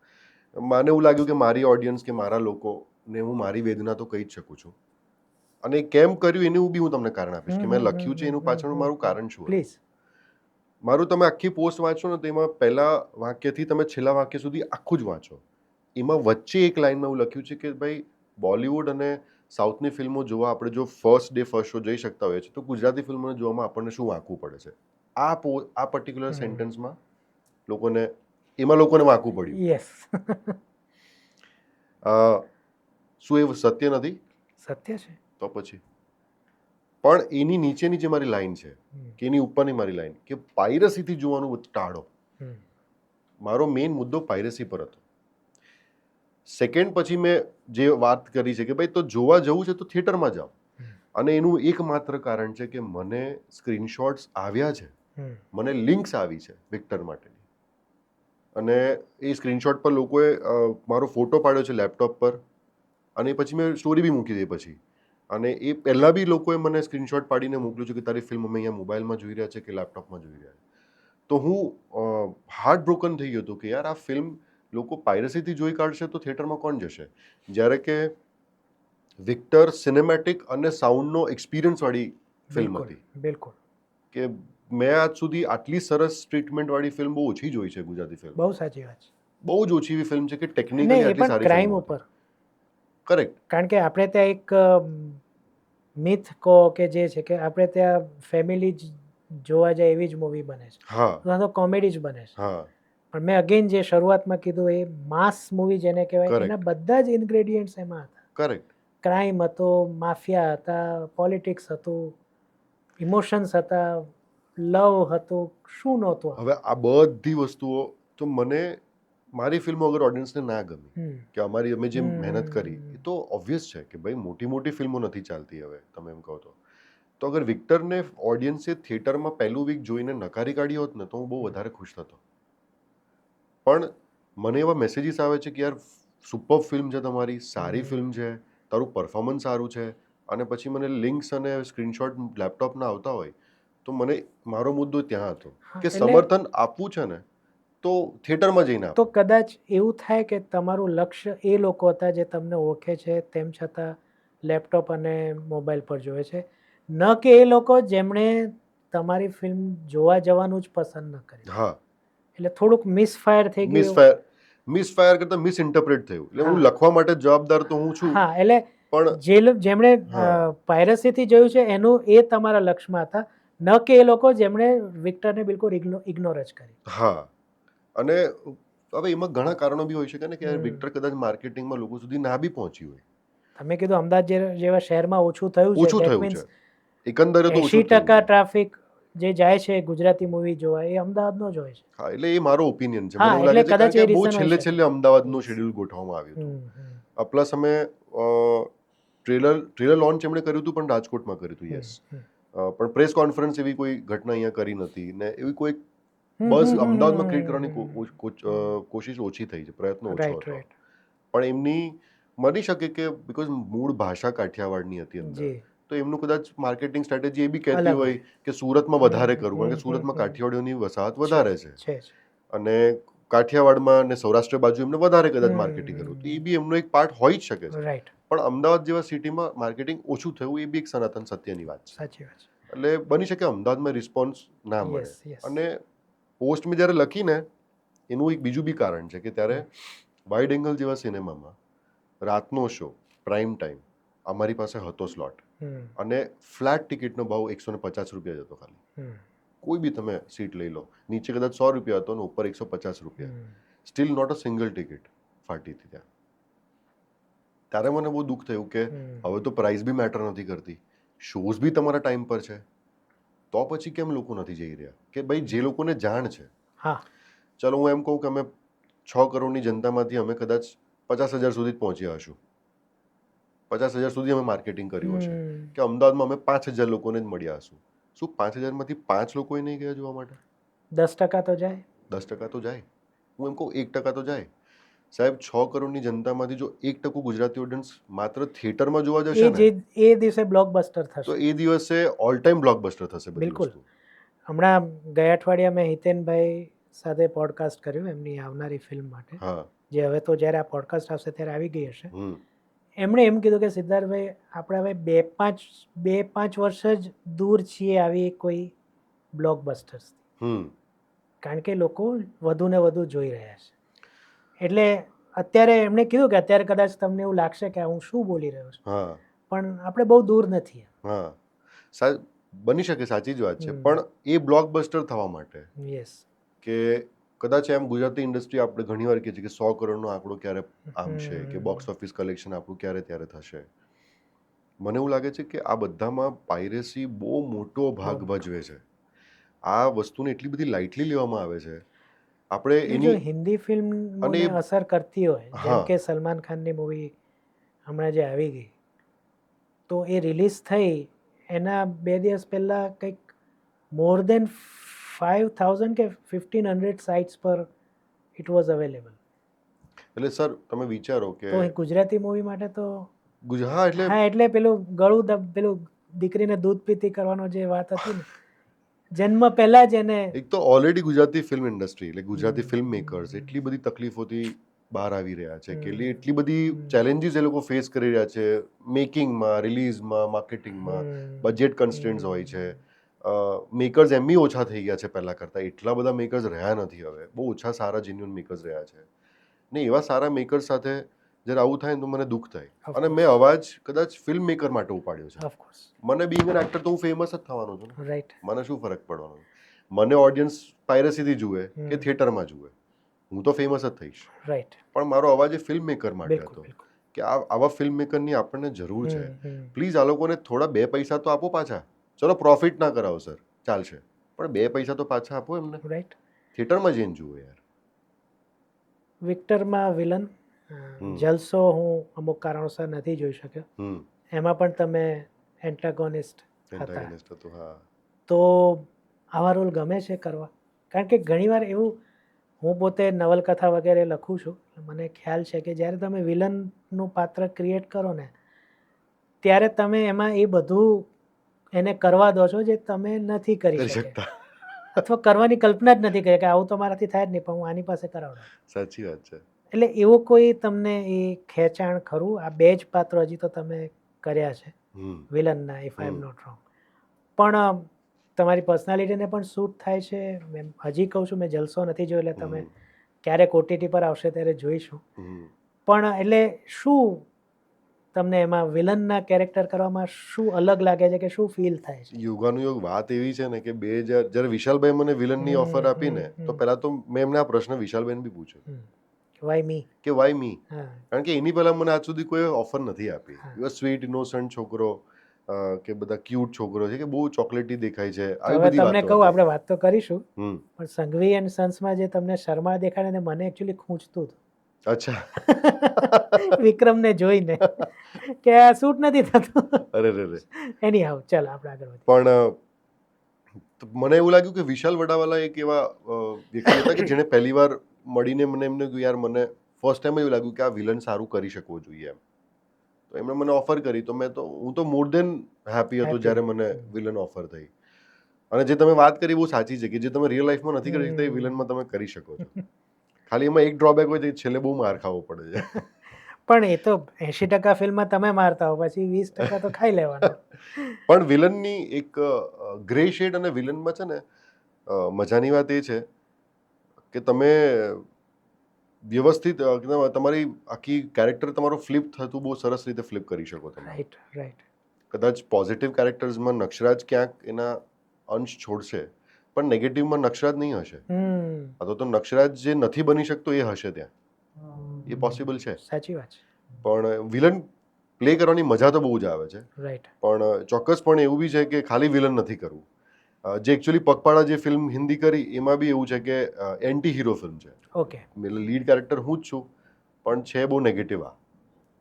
મને એવું લાગ્યું કે મારી ઓડિયન્સ કે મારા લોકોને હું મારી વેદના તો કહી જ શકું છું, અને કેમ કર્યું એનું બી હું તમને કારણ આપીશ, કે મેં લખ્યું છે એનું પાછળનું મારું કારણ શું હતું. પ્લીઝ. મારું તમે આખી પોસ્ટ વાંચો ને તો એમાં પહેલા વાક્યથી તમે છેલ્લા વાક્ય સુધી આખું જ વાંચો, એમાં વચ્ચે એક લાઇનમાં એવું લખ્યું છે કે ભાઈ બોલિવૂડ અને સાઉથની ફિલ્મો જોવા આપણે જો ફર્સ્ટ શો જઈ શકતા હોઈએ છીએ, તો ગુજરાતી ફિલ્મોને જોવામાં આપણને શું વાંકવું પડે છે. આ પર્ટિક્યુલર સેન્ટેન્સમાં લોકોને વાંકવું પડ્યું. યસ. શું એ સત્ય નથી? સત્ય છે. તો પછી પણ એની નીચેની જે મારી લાઈન છે, કે એની ઉપરની મારી લાઈન, કે પાયરસીથી જોવાનું ટાળો. મારો મેઇન મુદ્દો પાયરસી પર હતો. સેકન્ડ પછી મેં જે વાત કરી છે કે ભાઈ તો જોવા જવું છે તો થિયેટરમાં જાઓ, અને એનું એકમાત્ર કારણ છે કે મને સ્ક્રીનશોટ્સ આવ્યા છે, મને લિંક્સ આવી છે વિક્ટર માટેની, અને એ સ્ક્રીનશોટ પર લોકોએ મારો ફોટો પાડ્યો છે લેપટોપ પર, અને પછી મેં સ્ટોરી બી મૂકી દઈ પછી, અને એ પહેલાં બી લોકોએ મને સ્ક્રીનશોટ પાડીને મોકલ્યું છે કે તારી ફિલ્મ અમે અહીંયા મોબાઈલમાં જોઈ રહ્યા છે કે લેપટોપમાં જોઈ રહ્યા છે. તો હું હાર્ટ બ્રોકન થઈ ગયો હતો કે યાર આ ફિલ્મ લોકો પાયરસીથી જોઈ કાઢશે તો થિયેટરમાં કોણ જશે, જ્યારે કે વિક્ટર સિનેમેટિક અને સાઉન્ડનો એક્સપિરિયન્સવાળી ફિલ્મ હતી. બિલકુલ. કે મેં આજ સુધી આટલી સરસ ટ્રીટમેન્ટવાળી ફિલ્મ બહુ ઓછી જોઈ છે ગુજરાતી ફિલ્મ. બહુ સાચી વાત છે. બહુ જ ઓછી એવી ફિલ્મ છે કે અને ટેકનિકલી એ આટલી પણ સારી ક્રાઇમ ફિલ્મ ઉપર. કરેક્ટ. કારણ કે આપણે ત્યાં એક મિથ કહો કે જે છે કે આપણે ત્યાં ફેમિલી જ જોવા જાય એવી જ મૂવી બને છે, હા અથવા તો કોમેડી જ બને છે. હા પણ મેં અગેન જે શરૂઆતમાં કીધું એ માસ મૂવી જેને કહેવાય, Correct. એના બધા જ ઇન્ગ્રેડિયન્ટ્સ એમાં હતા. કરેક્ટ. ક્રાઇમ હતો, માફિયા હતા, પોલિટિક્સ હતું, ઇમોશન્સ હતા, લવ હતું, શું નહોતું. હવે આ બધી વસ્તુઓ તો મને મારી ફિલ્મો અગર ઓડિયન્સને ના ગમી, કે અમે જે મહેનત કરી, એ તો ઓબ્વિયસ છે કે ભાઈ મોટી મોટી ફિલ્મો નથી ચાલતી હવે, તમે એમ કહો તો અગર વિક્ટરને ઓડિયન્સે થિયેટરમાં પહેલું વીક જોઈને નકારી કાઢી હોત ને તો હું બહુ વધારે ખુશ થતો. પણ મને એવા મેસેજીસ આવે છે કે યાર સુપર ફિલ્મ છે તમારી, સારી ફિલ્મ છે, તારું પરફોર્મન્સ સારું છે, અને પછી મને લિંક્સ અને સ્ક્રીનશોટ લેપટોપના આવતા હોય, તો મને મારો મુદ્દો ત્યાં હતો કે સમર્થન આપવું છે ને તો થિયેટરમાં જઈને તો કદાચ એવું થાય કે તમારું લક્ષ્ય એ લોકો હતા જે તમને ઓળખે છે તેમ છતાં લેપટોપ અને મોબાઈલ પર જોવે છે, ન કે એ લોકો જેમણે તમારી ફિલ્મ જોવા જવાનું જ પસંદ ન કર્યું, હા, એટલે થોડુંક મિસફાયર થઈ ગયું. મિસફાયર કરતા મિસઇન્ટરપ્રેટ થયું. એટલે હું હા. લખવા માટે જવાબદાર તો હું છું, હા, એટલે પણ જેમણે હા. પાયરસીથી જોયું છે એનું એ તમારા લક્ષ્યમાં હતા, ન કે એ લોકો જેમણે વિક્ટરને બિલકુલ ઇગ્નોર જ કરી. હા, અને હવે એમાં ઘણા કારણો બી હોઈ શકે ને કે હમ. વિક્ટર કદાચ માર્કેટિંગમાં લોકો સુધી ના બી પહોંચી હોય, તમે કીધું અમદાવાદ જેવા શહેરમાં ઓછું થયું છે, ઓછું that થયું means છે, એકંદરે તો ઓછું જ 80% થયું છે. ટ્રાફિક જે જાય છે ગુજરાતી મૂવી જોવા એ અમદાવાદનો જ હોય છે. હા, એટલે એ મારો ઓપિનિયન છે. હા, મને એવું એટલે લાગે છે કારણ કદાચ કે એ બહુ reason હોઈ છેલ્લે શકે. છેલ્લે અમદાવાદનું Yes. શેડ્યુલ ગોઠવવામાં આવ્યું હતું. હમ, પ્લસ અમે ટ્રેલર લોન્ચ એમણે કર્યું હતું પણ રાજકોટમાં કર્યું હતું, યસ. પણ પ્રેસ કોન્ફરન્સ એવી કોઈ ઘટના અહીંયા કરી નથી ને એવી કોઈ બસ અમદાવાદમાં ક્રિએટ કરવાની કોશિશ ઓછી થઈ છે, પ્રયત્નો ઓછો રાઈટ હતો. રાઈટ. પણ એમની બની શકે કે બિકોઝ મૂળ ભાષા કાઠિયાવાડની હતી અંદર, જી. તો એમનું કદાચ માર્કેટિંગ સ્ટ્રેટેજી એ બી કહેતી અલગ હોય કે સુરતમાં વધારે કરવું, કારણ કે હમ, સુરતમાં હમ. કાઠિયાવાડીઓની વસાહત વધારે છે છે. અને કાઠિયાવાડમાં અને સૌરાષ્ટ્ર બાજુ એમને વધારે કદાચ માર્કેટિંગ કરવું, તો એ બી એમનો એક પાર્ટ હોઈ જ શકે છે. રાઈટ. પણ અમદાવાદ જેવા સિટીમાં માર્કેટિંગ ઓછું થયું એ બી એક સનાતન સત્યની વાત છે. સાચી વાત છે. એટલે બની શકે અમદાવાદમાં રિસ્પોન્સ ના મળે. Yes yes. અને પોસ્ટ મેં જ્યારે લખીને એનું એક બીજું બી કારણ છે કે ત્યારે વાઇડ એંગલ જેવા સિનેમામાં રાતનો શો, પ્રાઇમ ટાઈમ, અમારી પાસે હતો સ્લોટ અને ફ્લેટ ટિકિટનો ભાવ 150 રૂપિયા જ હતો ખાલી. કોઈ બી તમે સીટ લઈ લો, નીચે કદાચ 100 રૂપિયા હતો ને ઉપર 150 રૂપિયા, still not a single ticket ફાટી હતી ત્યાં. ત્યારે મને બહુ દુઃખ થયું કે હવે તો પ્રાઇસ બી મેટર નથી કરતી, શોઝ બી તમારા ટાઈમ પર છે, તો પછી કેમ લોકો નથી જઈ રહ્યા? કે ભાઈ જે લોકોને જાણ છે, હા, ચલો હું એમ કહું કે અમે 6 કરોડની જનતામાંથી અમે કદાચ 50,000 સુધી જ પહોંચ્યા હશું, 50,000 સુધી અમે માર્કેટિંગ કર્યું હશે કે અમદાવાદમાં અમે 5,000 લોકોને જ મળ્યા હશું. શું 5,000માંથી 5 લોકોએ નહીં ગયા જોવા માટે? 10% તો જાય. 10% તો જાય. હું એમ કહું 1% તો જાય. સાહેબ, 6 કરોડની જનતામાંથી જો 1% ગુજરાતી ઓડિયન્સ માત્ર થિયેટરમાં જોવા જશે ને, એ દિવસે બ્લોકબસ્ટર તો થશે. એ દિવસે ઓલ ટાઈમ બ્લોકબસ્ટર થશે બધી બિલકુલ. વસ્તુ. હમણાં ગયા અઠવાડિયા મેં હિતેનભાઈ સાથે પોડકાસ્ટ કર્યું એમની આવનારી ફિલ્મ માટે, હા. જે હવે તો જ્યારે આ પોડકાસ્ટ આવશે ત્યારે આવી ગઈ હશે. હમ. એમણે એમ કીધું કે સિદ્ધાર્થભાઈ, આપણે હવે 2-5 વર્ષ જ દૂર છીએ આવી કોઈ બ્લોકબસ્ટર્સ, કારણ કે લોકો વધુ ને વધુ જોઈ રહ્યા છે. એટલે અત્યારે એમણે કીધું કે અત્યારે કદાચ તમને એવું લાગશે કે હું શું બોલી રહ્યો છું, હા. પણ આપણે બહુ દૂર નથી. હા, સાહેબ, બની શકે, સાચી જ વાત છે. પણ એ બ્લોકબસ્ટર થવા માટે યસ, કે કદાચ એમ ગુજરાતી ઇન્ડસ્ટ્રી આપણે ઘણીવાર કહીએ છીએ કે 100 કરોડનો આંકડો ક્યારે આમ છે કે બોક્સ ઓફિસ કલેક્શન આપણું ક્યારે ત્યારે થશે. મને એવું લાગે છે કે આ બધામાં પાયરેસી બહુ મોટો ભાગ ભજવે છે. આ વસ્તુને એટલી બધી લાઇટલી લેવામાં આવે છે. આપણે જો એની હિન્દી ફિલ્મોને અને અસર કરતી હોય, જેમ હા. કે સલમાન ખાનની મૂવી હમણાં જે આવી ગઈ, તો એ રિલીઝ થઈ એના 2 દિવસ પહેલા કંઈક મોર દેન 5,000 કે 1,500 સાઇટ્સ પર ઇટ વોઝ અવેલેબલ. એટલે સર તમે વિચારો કે તો ગુજરાતી મૂવી માટે તો હા, એટલે હા, એટલે પેલું પેલું દીકરીને દૂધ પીતી કરવાનો જે વાત હતી ને, જન્મ પહેલા જ એને એક તો ઓલરેડી ગુજરાતી ફિલ્મ ઇન્ડસ્ટ્રી એટલે ગુજરાતી ફિલ્મ મેકર્સ એટલી બધી તકલીફોથી બહાર આવી રહ્યા છે કે એટલી બધી ચેલેન્જીસ એ લોકો ફેસ કરી રહ્યા છે, મેકિંગમાં, રિલીઝમાં, માર્કેટિંગમાં, બજેટ કન્સ્ટ્રેન્ટ્સ હોય છે. મેકર્સ એમ બી ઓછા થઈ ગયા છે પહેલાં કરતાં, એટલા બધા મેકર્સ રહ્યા નથી હવે, બહુ ઓછા સારા જેન્યુઅન મેકર્સ રહ્યા છે ને. એવા સારા મેકર્સ સાથે જ્યારે આવું થાય ને તો મને દુઃખ થાય. અને મેં અવાજ કદાચ ફિલ્મ મેકર માટે ઉપાડ્યો છે. ઓફકોર્સ, મને બીઇંગ એન એક્ટર તો હું ફેમસ જ થવાનો છું ને, રાઈટ. મને શું ફરક પડવાનો? મને ઓડિયન્સ પાયરેસીથી જુએ કે થિયેટરમાં જુએ, હું તો ફેમસ જ થઈશ. રાઈટ. પણ મારો અવાજ એ ફિલ્મ મેકર માટે બિલકુલ હતો બિલકુલ. કે આવા ફિલ્મ મેકરની આપણને જરૂર છે. પ્લીઝ આ લોકોને થોડા 2 પૈસા તો આપો પાછા. ચલો પ્રોફિટ ના કરાવો સર, ચાલશે, પણ 2 પૈસા તો પાછા આપો એમને. રાઈટ. થિયેટરમાં જઈને જુઓ યાર. વિક્ટરમાં વિલન જલસો હું અમુક કારણોસર નથી જોઈ શક્યો. એમાં પણ તમે એન્ટાગોનિસ્ટ હતા. એન્ટાગોનિસ્ટ હતો, હા. તો આવા રોલ ગમે છે કરવા? કારણ કે ઘણીવાર એવું, હું પોતે નવલકથા વગેરે લખું છું, મને ખ્યાલ છે કે જ્યારે તમે વિલનનું પાત્ર ક્રિએટ કરો ને, ત્યારે તમે એમાં એ બધું એને કરવા દો છો જે તમે નથી કરી શકતા, અથવા કરવાની કલ્પના જ નથી કરી કે આવું તો મારાથી થાય જ નહીં, પણ હું આની પાસે કરાવડાવું. સાચી વાત છે. એટલે એવું કોઈ તમને એ ખેંચાણ ખરું? આ 2 જ પાત્રો હજી તો તમે કર્યા છે વિલનના, if I am not wrong, પણ તમારી પર્સનાલિટીને પણ સૂટ થાય છે. મેં હજી કહું છું, મેં જલસો નથી જોયો, એટલે તમે ક્યારેક OTT પર આવશે ત્યારે જોઈશું. પણ એટલે શું તમને એમાં વિલનના કેરેક્ટર કરવામાં શું અલગ લાગે છે, કે શું ફીલ થાય છે? યોગાનુયોગ વાત એવી છે ને કે 2000 જ્યારે વિશાલભાઈ મને વિલનની ઓફર આપી ને, તો પહેલા તો મેં એમને આ પ્રશ્ન વિશાલભાઈને બી પૂછ્યો વાય મી? કે વાય મી? હા, કારણ કે એની પહેલા મને આજ સુધી કોઈ ઓફર નથી આપી. હા. યુ સ્વીટ ઇનોસન્ટ છોકરો, કે બધા ક્યુટ છોકરો છે, કે બહુ ચોકલેટી દેખાય છે, તો આવી હવે બધી તમને વાતો કહું, હતી. આપણે વાત તો કરીશું, હમ પણ સંઘવી એન્ડ સન્સમાં જે તમને શર્મા દેખાડે ને, મને એકચ્યુઅલી ખૂંચતું અચ્છા. હતું વિક્રમને જોઈને, કે આ શૂટ નથી થતું. અરે રે રે. એની હાવ, ચાલ આપણે આગળ વધીએ. પણ મને એવું લાગ્યું કે વિશાલ વડાવાલા એક એવા વ્યક્તિ હતા કે જેણે પહેલી વાર મળીને મને એમને કહ્યું, યાર મને ફર્સ્ટ ટાઈમ એવું લાગ્યું કે આ વિલન સારું કરી શકવો જોઈએ એમ. તો એમણે મને ઓફર કરી, તો હું તો મોર દેન હેપી હતો જ્યારે મને વિલન ઓફર થઈ. અને જે તમે વાત કરી બહુ સાચી છે, કે જે તમે રિયલ લાઈફમાં નથી કરી શકતા એ વિલનમાં તમે કરી શકો છો. ખાલી એમાં એક ડ્રોબેક હોય તો છેલ્લે બહુ માર ખાવો પડે છે. પણ એ તો 80% ફિલ્મમાં તમે મારતા હો, પછી 20% તો ખાઈ લેવાનો. પણ વિલનની એક ગ્રે શેડ અને વિલનમાં છે ને, મજાની વાત એ છે કે તમે વ્યવસ્થિત તમારી આખી કેરેક્ટર તમારો ફ્લિપ થતું બહુ સરસ રીતે ફ્લિપ કરી શકો તમે. Right, right. કદાચ પોઝિટિવ કેરેક્ટર્સમાં નક્ષરાજ ક્યાંક એના અંશ છોડશે, પણ નેગેટિવમાં નક્ષરાજ નહીં હશે. અથવા તો નક્ષરાજ જે નથી બની શકતો એ હશે ત્યાં, એ પોસિબલ છે. સાચી વાત છે. પણ વિલન પ્લે કરવાની મજા તો બહુ જ આવે છે. રાઈટ. પણ ચોક્કસપણે એવું બી છે કે ખાલી વિલન નથી કરવું. જે એકચ્યુઅલી પગપાળા જે ફિલ્મ હિન્દી કરી, એમાં બી એવું છે કે એન્ટી હીરો ફિલ્મ છે. ઓકે. લીડ કેરેક્ટર હું જ છું, પણ છે બહુ નેગેટિવ.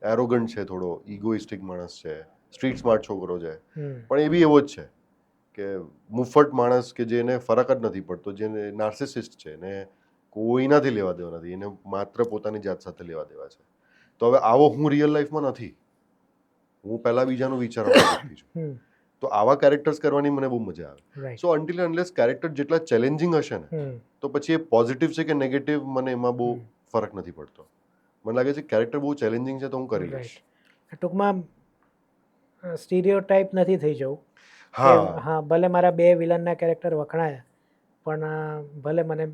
એરોગન્ટ છે, થોડો ઇગોઇસ્ટિક માણસ છે, સ્ટ્રીટ સ્માર્ટ છોકરો છે, પણ એ બી એવો જ છે કે મુફ્ફટ માણસ, કે જેને ફરક જ નથી પડતો, જેને નાર્સિસિસ્ટ છે, ને કોઈનાથી લેવા દેવા નથી, એને માત્ર પોતાની જાત સાથે લેવા દેવા છે. તો હવે આવો હું રિયલ લાઈફમાં નથી. હું પહેલા બીજાનું વિચારવાનો વ્યક્તિ છું. તો આવા કેરેક્ટર્સ કરવાની મને બહુ મજા આવે. સો અનટિલ અનલેસ કેરેક્ટર જેટલા ચેલેન્જિંગ હશે ને, તો પછી એ પોઝિટિવ છે કે નેગેટિવ, મને એમાં બહુ ફરક નથી પડતો. મને લાગે છે કેરેક્ટર બહુ ચેલેન્જિંગ છે તો હું કરી લઈશ. ટૂંકમાં સ્ટીરિયોટાઇપ નથી થઈ જવું. હા, હા, ભલે મારા 2 વિલનના કેરેક્ટર વખણાયા, પણ ભલે મને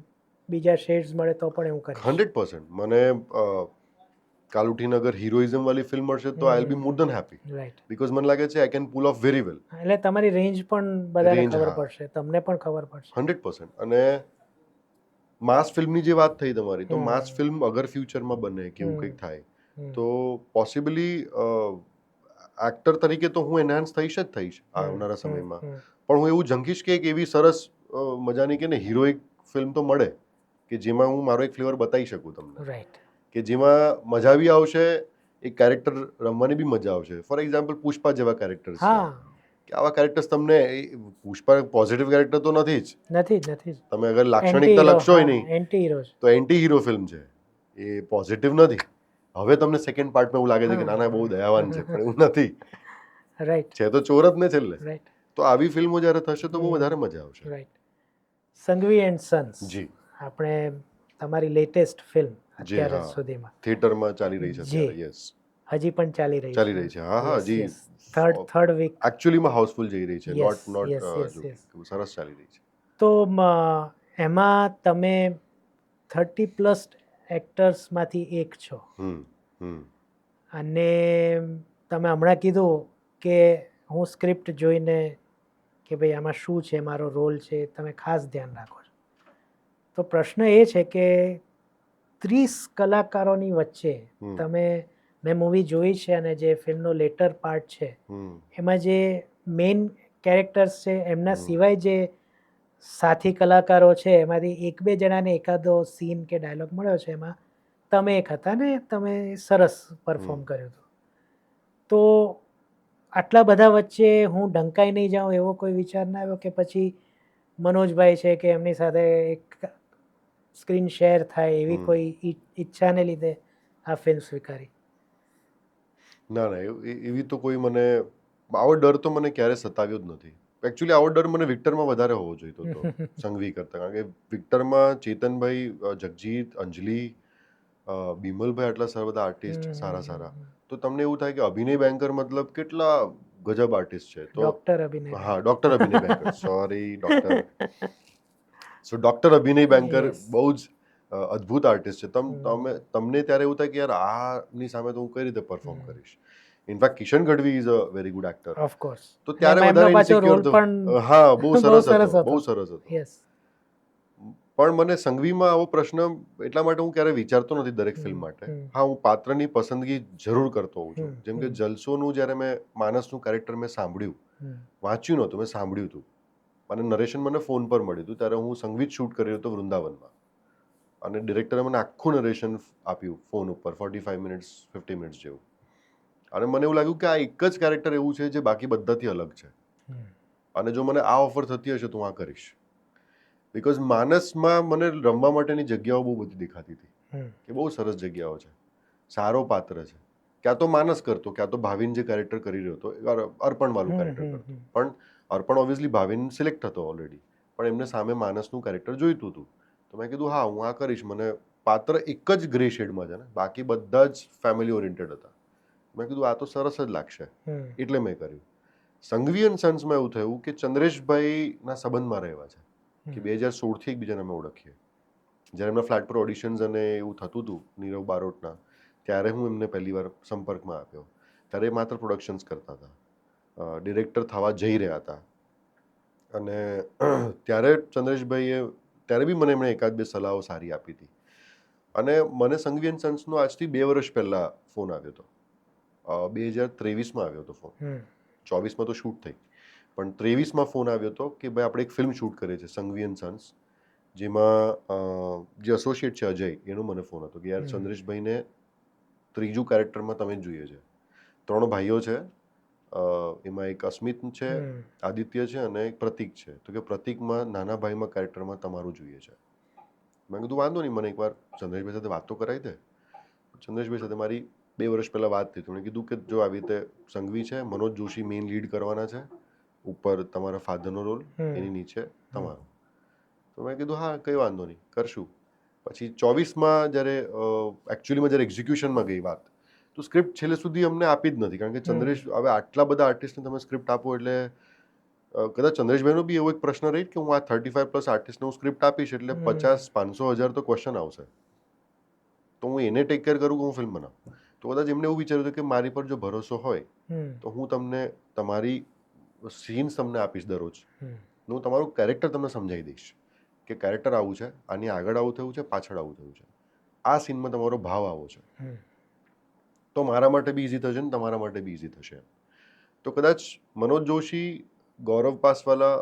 બીજા શેડ્સ મળે તો પણ હું કરીશ. 100%. મને કાલ ઉઠીને અગર હિરોઇઝમ વાળી ફિલ્મ મળશે તો I will be more than happy. Right. Because મને લાગે છે I can pull off very well. એટલે તમારી રેન્જ પણ બધાને રેન્જ, ખબર હા, પડશે, તમને પણ ખબર પડશે. 100%. અને માસ ફિલ્મની જે વાત થઈ તમારી, તો માસ ફિલ્મ અગર ફ્યુચરમાં બને કે એવું કંઈક થાય, તો પોસિબલી એક્ટર તરીકે તો હું એનહાન્સ થઈશ જ થઈશ આવનારા સમયમાં. પણ હું એવું ઝંખીશ કે એક એવી સરસ મજાની કે ને હિરોઇક ફિલ્મ તો મળે કે જેમાં હું મારો એક ફ્લેવર બતાવી શકું તમને. રાઈટ. કે જેમાં મજા બી આવશે, એક કેરેક્ટર રમવાની બી મજા આવશે. ફોર એક્ઝામ્પલ પુષ્પા જેવા કેરેક્ટર્સ છે. હા. કે આવા કેરેક્ટર્સ તમને, પુષ્પા પોઝિટિવ કેરેક્ટર તો નથી જ. નથી. તમે અગર લાક્ષણિકતા લખશો નહીં, એન્ટી હીરો. તો એન્ટી હીરો ફિલ્મ છે, એ પોઝિટિવ નથી. હવે તમને સેકન્ડ પાર્ટમાં એવું લાગે છે કે નાના બહુ દયાવાન છે, પણ એવું નથી. રાઈટ. છે તો ચોર જ ને છેલ્લે. રાઈટ. તો આવી ફિલ્મો જ્યારે થશે તો બહુ વધારે મજા આવશે. રાઈટ. સંઘવી એન્ડ સન્સ, જી આપણે તમારી લેટેસ્ટ ફિલ્મ જી, અત્યાર હા, સુધીમાં થિયેટરમાં ચાલી રહી છે અત્યારે. યસ, હજી પણ ચાલી રહી ચાલી રહી છે. હા, હા, જી. Third week. એકચ્યુઅલીમાં હાઉસફુલ જઈ રહી છે, Yes, not yes, yes, joking. yes. સરસ ચાલી રહી છે. તો એમાં તમે 30+ એક્ટર્સમાંથી એક છો, અને તમે હમણાં કીધું કે હું સ્ક્રિપ્ટ જોઈને કે ભાઈ આમાં શું છે, મારો રોલ છે, તમે ખાસ ધ્યાન રાખો છો. તો પ્રશ્ન એ છે કે 30 કલાકારોની વચ્ચે તમે, મેં મૂવી જોઈ છે અને જે ફિલ્મનો લેટર પાર્ટ છે, એમાં જે મેઇન કેરેક્ટર્સ છે એમના સિવાય જે સાથી કલાકારો છે, એમાંથી 1-2 જણાને એકાદો સીન કે ડાયલોગ મળ્યો છે, એમાં તમે એક હતા ને, તમે સરસ પરફોર્મ કર્યું હતું. તો આટલા બધા વચ્ચે હું ઢંકાઈ નહીં જાઉં એવો કોઈ વિચાર ના આવ્યો, કે પછી મનોજભાઈ છે કે એમની સાથે એક સ્ક્રીન શેર થાય એવી કોઈ ઈચ્છાને લીધે આ ફિલ્મ સ્વીકારી? ના, એવી તો કોઈ મને, આવો ડર તો મને ક્યારે સતાવ્યો જ નથી. એકચ્યુઅલી આવો ડર મને વિક્ટરમાં વધારે હોવો જોઈતો હતો સંઘવી કરતાં. કારણ કે વિક્ટરમાં ચેતનભાઈ, જગજીત, અંજલિ, બિમલભાઈ, આટલા સારા બધા આર્ટિસ્ટ સારા. તો તમને એવું થાય કે અભિનય બેંકર મતલબ કેટલા ગજબ આર્ટિસ્ટ છે. તો ડોક્ટર અભિનય હા, ડોક્ટર અભિનય બેંકર, સોરી ડોક્ટર. સો ડોક્ટર અભિનય બેંકર યસ. બહુ જ અદ્ભુત આર્ટિસ્ટ છે. તમને ત્યારે એવું થાય કે યાર આની સામે તો હું કઈ રીતે પરફોર્મ કરીશ. In fact Kishan Gadhvi is a very good actor. Of course. તો ત્યારે એમાં એમનો વધારે પાછો ઇન્સિક્યોર રોલ હતો. પણ હા, બહુ બહુ સરસ સરસ હતો, હતો. બહુ સરસ હતો. યસ. પણ મને સંઘવીમાં આવો પ્રશ્ન એટલા માટે હું ક્યારે વિચારતો નથી દરેક ફિલ્મ માટે. હા, હું પાત્રની પસંદગી જરૂર કરતો હોઉં છું. જેમ કે જલસોનું જ્યારે મેં માનસનું કેરેક્ટર મેં સાંભળ્યું, વાંચ્યું નહોતું, મેં સાંભળ્યું હતું અને નરેશન મને ફોન પર મળ્યું હતું. ત્યારે હું સંગીત શૂટ કરી રહ્યો હતો વૃંદાવનમાં અને ડિરેક્ટરે મને આખું નરેશન આપ્યું ફોન ઉપર 45 મિનિટ્સ 50 મિનિટ્સ જેવું. અને મને એવું લાગ્યું કે આ એક જ કેરેક્ટર એવું છે જે બાકી બધાથી અલગ છે અને જો મને આ ઓફર થતી હશે તો હું આ કરીશ. બિકોઝ માનસમાં મને રમવા માટેની જગ્યાઓ બહુ બધી દેખાતી હતી કે બહુ સરસ જગ્યાઓ છે, સારો પાત્ર છે. ક્યાં તો માનસ કરતો, ક્યાં તો ભાવિન જે કેરેક્ટર કરી રહ્યો હતો અર્પણ વાળું કેરેક્ટર કરતો. પણ અર્પણ ઓબ્વિયસલી ભાવિન સિલેક્ટ હતો ઓલરેડી, પણ એમને સામે માનસનું કેરેક્ટર જોઈતું હતું. તો મેં કીધું હા, હું આ કરીશ. મને પાત્ર એક જ ગ્રે શેડમાં છે ને, બાકી બધા જ ફેમિલી ઓરિએન્ટેડ હતા. મેં કીધું આ તો સરસ જ લાગશે, એટલે મેં કર્યું. સંઘવી એન્ડ સન્સમાં એવું થયું કે ચંદ્રેશભાઈના સંબંધમાં રહેવા છે કે 2016થી એકબીજાને અમે ઓળખીએ. જ્યારે એમના ફ્લેટ પર ઓડિશન્સ અને એવું થતું હતું નીરવ બારોટના, ત્યારે હું એમને પહેલી વાર સંપર્કમાં આવ્યો. ત્યારે એ માત્ર પ્રોડક્શન્સ કરતા હતા, ડિરેક્ટર થવા જઈ રહ્યા હતા. અને ત્યારે ચંદ્રેશભાઈએ ત્યારે બી મને એમણે એકાદ બે સલાહો સારી આપી હતી. અને મને સંઘવી એન્ડ સન્સનો આજથી 2 વર્ષ પહેલાં ફોન આવ્યો હતો. 2023માં આવ્યો હતો ફોન, 24માં તો શૂટ થઈ, પણ 23માં ફોન આવ્યો હતો કે ભાઈ આપણે એક ફિલ્મ શૂટ કરીએ છીએ સંઘવી એન્ડ સન્સ, જેમાં જે એસોસિએટ છે અજય, એનો મને ફોન હતો કે યાર ચંદ્રેશભાઈને ત્રીજું કેરેક્ટરમાં તમે જ જોઈએ છે. 3 ભાઈઓ છે, એમાં એક અસ્મિત છે, આદિત્ય છે અને એક પ્રતિક છે. તો કે પ્રતિકમાં નાના ભાઈમાં કેરેક્ટરમાં તમારું જોઈએ છે. મેં કીધું વાંધો નહીં, મને એકવાર ચંદ્રેશભાઈ સાથે વાત તો કરાવી દે. ચંદ્રેશભાઈ સાથે મારી 2 વર્ષ પહેલાં વાત થઈ. એમણે કીધું કે જો આવી રીતે સંઘવી છે, મનોજ જોશી મેઇન લીડ કરવાના છે, ઉપર તમારા ફાધરનો રોલ, એની નીચે તમારો. તો મેં કીધું હા, કંઈ વાંધો નહીં, કરશું. પછી 24માં જ્યારે એકચ્યુઅલીમાં જ્યારે એક્ઝિક્યુશનમાં ગઈ વાત, તો સ્ક્રિપ્ટ છેલ્લે સુધી અમને આપી જ નથી. કારણ કે ચંદ્રેશ, હવે આટલા બધા આર્ટિસ્ટને તમે સ્ક્રિપ્ટ આપો એટલે કદાચ ચંદ્રેશભાઈનો બી એવો એક પ્રશ્ન રહી કે હું આ 35+ આર્ટિસ્ટને હું સ્ક્રિપ્ટ આપીશ એટલે 50-500,000 તો ક્વેશ્ચન આવશે, તો હું એને ટેક કેર કરું કે હું ફિલ્મ બનાવું. તો કદાચ એમને એવું વિચાર્યું હતું કે મારી પર જો ભરોસો હોય તો હું તમને તમારી સીન્સ તમને આપીશ દરરોજ, હું તમારું કેરેક્ટર તમને સમજાવી દઈશ કે કેરેક્ટર આવું છે, આની આગળ આવું થયું છે, પાછળ આવું થયું છે, આ સીનમાં તમારો ભાવ આવો છે, તો મારા માટે બી ઇઝી થશે ને તમારા માટે બી ઇઝી થશે. તો કદાચ મનોજ જોશી, ગૌરવ પાસવાલા,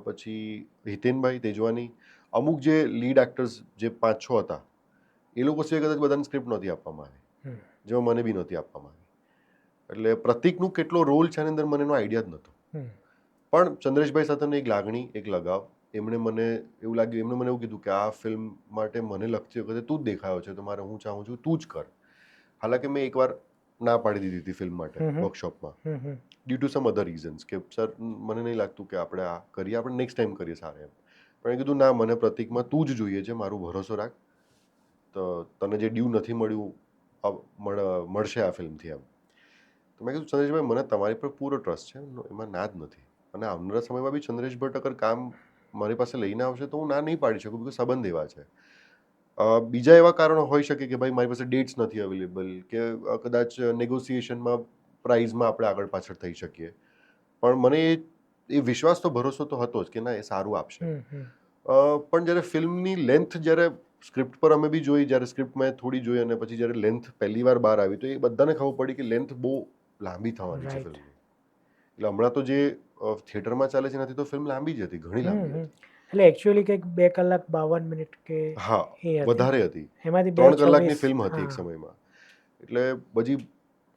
પછી હિતેનભાઈ તેજવાની, અમુક જે લીડ એક્ટર્સ જે 5-6 હતા, એ લોકો સિવાય કદાચ બધાને સ્ક્રિપ્ટ નહોતી આપવામાં આવી, જેમાં મને બી નહોતી આપવામાં આવી. એટલે પ્રતિકનું કેટલો રોલ છે એની અંદર મને એનો આઈડિયા જ નહોતો. પણ ચંદ્રેશભાઈ સાથેની એક લાગણી, એક લગાવ, એમણે મને એવું લાગ્યું, એમણે મને એવું કીધું કે આ ફિલ્મ માટે મને લગતી વખતે તું જ દેખાયો છે, તો મારે હું ચાહું છું તું જ કર. હાલાકે મેં એકવાર ના પાડી દીધી હતી ફિલ્મ માટે વર્કશોપમાં, due to some other reasons, કે સર મને નહીં લાગતું કે આપણે આ કરીએ, આપણે નેક્સ્ટ ટાઈમ કરીએ સારા એમ. પણ એ કીધું ના, મને પ્રતિકમાં તું જ જોઈએ છે, મારું ભરોસો રાખ, તો તને જે ડ્યુ નથી મળ્યું મળશે આ ફિલ્મથી એમ. તો મેં કીધું ચંદ્રેશભાઈ, મને તમારી પર પૂરો ટ્રસ્ટ છે, એમાં ના જ નથી. અને આવનારા સમયમાં બી ચંદ્રેશ ભટ્ટ અગર કામ મારી પાસે લઈને આવશે તો હું ના નહીં પાડી શકું, બિકોઝ સંબંધ એવા છે. બીજા એવા કારણો હોઈ શકે કે ભાઈ મારી પાસે ડેટ્સ નથી અવેલેબલ, કે કદાચ નેગોસિએશનમાં પ્રાઇઝમાં આપણે આગળ પાછળ થઈ શકીએ, પણ મને એ વિશ્વાસ તો ભરોસો તો હતો જ કે ના, એ સારું આપશે. પણ જ્યારે ફિલ્મની લેન્થ, જ્યારે સ્ક્રિપ્ટ પર અમે બી જોઈ, જ્યારે સ્ક્રિપ્ટ મેં થોડી જોઈ અને પછી જ્યારે લેન્થ પહેલી વાર બહાર આવી, તો એ બધાને ખબર પડી કે લેન્થ બહુ લાંબી થવાની છે ફિલ્મની. એટલે હમણાં તો જે થિયેટરમાં ચાલે છે એનાથી તો ફિલ્મ લાંબી જ હતી, ઘણી લાંબી હતી. એટલે એકચ્યુઅલી કંઈક 2 કલાક 52 મિનિટ કે હા, વધારે હતી. એમાંથી 3 કલાકની 2:26 ફિલ્મ હતી એક સમયમાં. એટલે પછી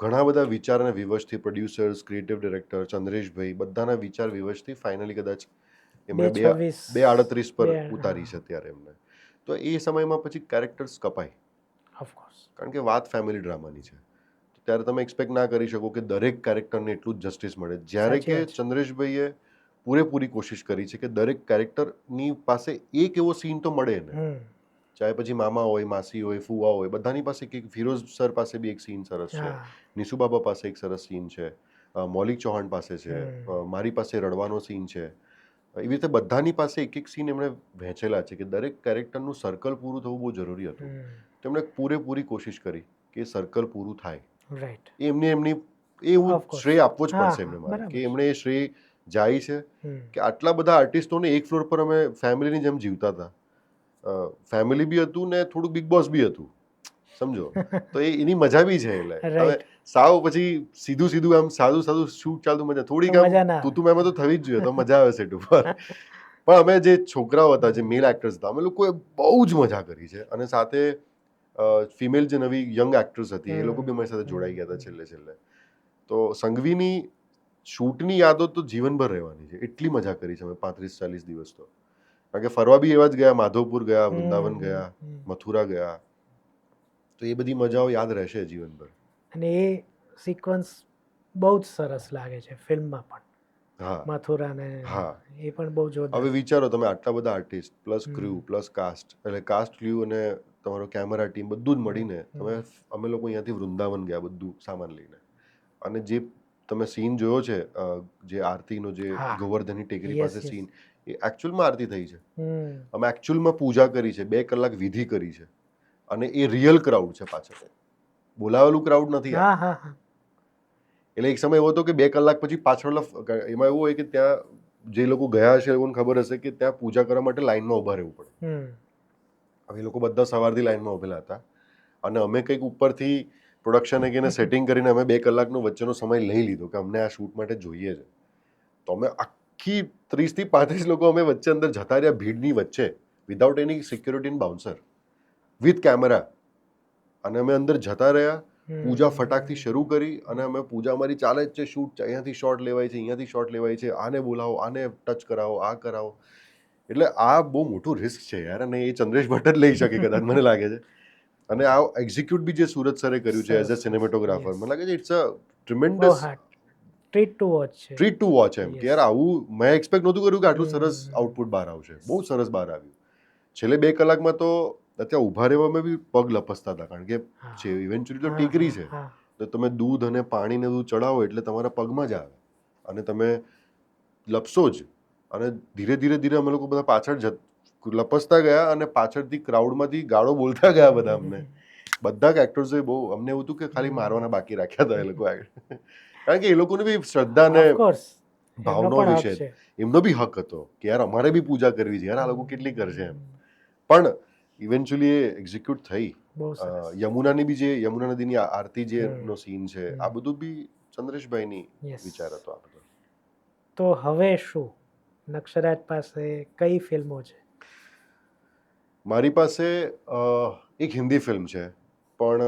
ઘણા બધા વિચાર અને વિવશથી પ્રોડ્યુસર્સ, ક્રિએટિવ ડિરેક્ટર, ચંદ્રેશભાઈ, બધાના વિચાર વિવશથી ફાઇનલી કદાચ એમણે 2:38 પર ઉતારી છે અત્યારે એમને. તો એ સમયમાં પછી કેરેક્ટર્સ કપાય, ઓફકોર્સ, કારણ કે વાત ફેમિલી ડ્રામાની છે. ત્યારે તમે એક્સપેક્ટ ના કરી શકો કે દરેક કેરેક્ટરને એટલું જ જસ્ટિસ મળે. જ્યારે કે ચંદ્રેશભાઈએ પૂરેપૂરી કોશિશ કરી છે કે દરેક કેરેક્ટરની પાસે એક એવો સીન તો મળે ને, ચાહે પછી મામા હોય, માસી હોય, ફુવા હોય, બધાની પાસે એક, ફિરોઝ સર પાસે બી એક સીન સરસ છે, નિશુ બાબા પાસે એક સરસ સીન છે, મૌલિક ચૌહાણ પાસે છે, હમ. મારી પાસે રડવાનો સીન છે. એવી રીતે બધાની પાસે એક એક સીન એમણે વહેંચેલા છે કે દરેક કેરેક્ટરનું સર્કલ પૂરું થવું બહુ જરૂરી હતું. તેમણે પૂરેપૂરી કોશિશ કરી કે સર્કલ પૂરું થાય. રાઈટ. એમની એવું ઓફ કોર્સ. શ્રેય આપવો જ હા પડશે હા એમને મારે બરાબર કે છે. એમણે એ શ્રેય જાય છે હમ. કે આટલા બધા આર્ટિસ્ટોને એક ફ્લોર પર અમે ફેમિલીની જેમ જીવતા હતા. ફેમિલી બી હતું ને થોડુંક બિગ બોસ બી હતું, સમજો. તો એની મજા બી છે. એટલે હવે રાઈટ. સાવ પછી સીધું સીધું આમ સાદું સાદું શૂટ ચાલતું મજા તો થોડીક આમ મજા ના તું મેં તો થવી જ જોઈએ, તો મજા આવે સેટ ઉપર. પણ અમે જે છોકરાઓ હતા, જે મેલ એક્ટર્સ હતા, અમે લોકોએ બહુ જ મજા કરી છે. અને સાથે ફિમેલ જે નવી યંગ એક્ટ્રેસ હતી એ લોકો બી અમારી સાથે જોડાઈ ગયા હતા છેલ્લે છેલ્લે. તો સંઘવીની શૂટની યાદો તો જીવનભર રહેવાની છે. એટલી મજા કરી છે અમે 35-40 દિવસ તો. કારણ કે ફરવા બી એવા જ ગયા, માધવપુર ગયા, વૃંદાવન ગયા, મથુરા ગયા. તો એ બધી મજાઓ યાદ રહેશે જીવનભર. અને એ સિક્વન્સ બહુ જ સરસ લાગે છે ફિલ્મમાં પણ. હા મથુરા ને હા. એ પણ બહુ જોરદાર. હવે વિચારો તમે આટલા બધા આર્ટિસ્ટ પ્લસ ક્રૂ હમ. પ્લસ કાસ્ટ, એટલે કાસ્ટ ક્રૂ અને તમારો કેમેરા ટીમ બધું જ મળીને હમ. અમે લોકો અહીંયાથી વૃંદાવન ગયા બધું સામાન લઈને. અને જે તમે સીન જોયો છે, જે આરતીનો જે હા. ગોવર્ધનની ટેકરી યસ પાસે યસ. સીન, એ એકચ્યુઅલમાં આરતી થઈ છે. હમ. અમે એકચ્યુઅલમાં પૂજા કરી છે, 2 કલાક વિધિ કરી છે. અને એ રિયલ ક્રાઉડ છે પાછળ, બોલાવેલું ક્રાઉડ નથી આ. હા હા હા. એટલે એક સમય એવો હતો કે 2 કલાક પછી પાછળ એમાં એવું હોય કે ત્યાં જે લોકો ગયા હશે એમને ખબર હશે કે ત્યાં પૂજા કરવા માટે લાઈનમાં ઊભા રહેવું પડે. હવે એ લોકો બધા સવારથી લાઈનમાં ઊભેલા હતા. અને અમે કંઈક ઉપરથી પ્રોડક્શને કહીને સેટિંગ કરીને અમે 2 કલાકનો વચ્ચેનો સમય લઈ લીધો કે અમને આ શૂટ માટે જોઈએ છે. તો અમે આખી 30 થી 35 લોકો અમે વચ્ચે અંદર જતા રહ્યા ભીડની વચ્ચે, without any security bouncer, with camera. અને અમે અંદર જતા રહ્યા, પૂજા ફટાકથી શરૂ કરી. અને અમે પૂજા અમારી ચાલે જ છે, શૂટ અહીંયાથી શોટ લેવાય છે, અહીંયાથી શોટ લેવાય છે, આને બોલાવો, આને ટચ કરાવો, આ કરાવો. એટલે આ બહુ મોટું રિસ્ક છે યાર. અને એ ચંદ્રેશ ભટ્ટ જ લઈ શકે કદાચ, મને લાગે છે. અને આ એક્ઝિક્યુટ બી જે સુરત સરે કર્યું છે એઝ અ સિનેમેટોગ્રાફર, મને લાગે છે it's a tremendous treat to watch છે. Treat to watch. એમ કે યાર આવું મેં એક્સપેક્ટ નહોતું કર્યું કે આટલું સરસ હમ. આઉટપુટ બહાર આવશે. બહુ સરસ બહાર આવ્યું. છેલ્લે 2 કલાકમાં તો ત્યાં ઊભા રહેવામાં બી પગ લપસતા હતા. કારણ કે છે ઇવેન્ચ્યુઅલી તો ટેકરી છે, તો તમે દૂધ અને પાણીને બધું ચડાવો એટલે તમારા પગમાં જ આવે અને તમે લપસો જ. અને ધીરે ધીરે ધીરે અમે લોકો બધા પાછળ લપસતા ગયા અને પાછળથી ક્રાઉડમાંથી ગાળો બોલતા ગયા બધા અમને. બધા જ એક્ટર્સોએ બહુ અમને એવું હતું કે ખાલી મારવાના બાકી રાખ્યા હતા એ લોકો. કારણ કે એ લોકોને બી શ્રદ્ધા ને ઓફકોર્સ એમનો ભાવનો પણ હક વિશે છે. એમનો બી હક હતો કે યાર અમારે બી પૂજા કરવી છે યાર, આ લોકો કેટલી કરશે એમ. પણ ઇવેન્ચ્યુઅલી એ એક્ઝિક્યુટ થઈ. બહુ સરસ. યમુનાની બી જે યમુના નદીની આરતી જે નો સીન છે, આ બધું બી ચંદ્રેશભાઈની યસ. વિચાર હતો આ બધો. તો હવે શું નક્ષરાજ પાસે કઈ ફિલ્મો છે? મારી પાસે એક હિન્દી ફિલ્મ છે, પણ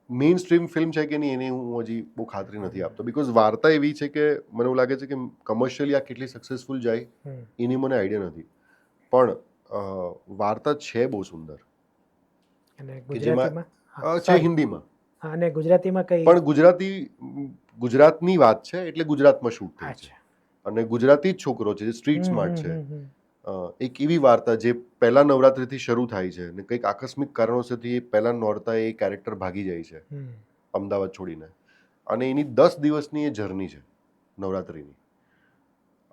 મેઇન સ્ટ્રીમ ફિલ્મ છે કે નહીં એની હું હજી બહુ ખાતરી નથી આપતો. બિકોઝ વાર્તા એવી છે કે મને એવું લાગે છે કે કમર્શિયલી આ કેટલી સક્સેસફુલ જાય એની મને આઈડિયા નથી. પણ વાર્તા છે બહુ સુંદર. અને કે જેમાં ગુજરાતીમાં છે હિન્દીમાં, અને ગુજરાતીમાં કઈ? પણ ગુજરાતની વાત છે એટલે ગુજરાતમાં શૂટ થઈ છે. અચ્છા. અને ગુજરાતી જ છોકરો છે જે સ્ટ્રીટ સ્માર્ટ છે. એક એવી વાર્તા જે પહેલા નવરાત્રિથી શરૂ થાય છે અને કંઈક આકસ્મિક કારણોસરથી પહેલા નોરતા એ કેરેક્ટર ભાગી જાય છે અમદાવાદ છોડીને. અને એની 10 દિવસની એ જર્ની છે નવરાત્રિની.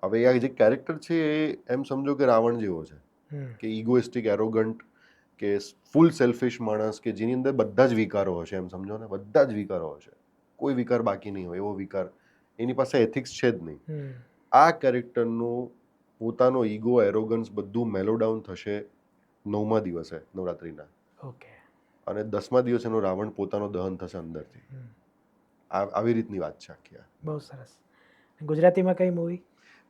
હવે આ જે કેરેક્ટર છે એ એમ સમજો કે રાવણ જેવો છે, કે ઇગોઇસ્ટિક, એરોગન્ટ, કે ફૂલ સેલ્ફિશ માણસ, કે જેની અંદર બધા જ વિકારો હશે. એમ સમજો ને, બધા જ વિકારો હશે, કોઈ વિકાર બાકી નહીં હોય એવો વિકાર. એની પાસે એથિક્સ છે જ નહીં. આ કેરેક્ટરનું પોતાનો ઈગો, એરોગન્સ બધું મેલોડાઉન થશે 9મા દિવસે નવરાત્રિના. ઓકે. અને 10મા દિવસે એનો રાવણ પોતાનો દહન થશે અંદરથી. આવી રીતની વાત છે આખી. બહુ સરસ. ગુજરાતીમાં કઈ મૂવી?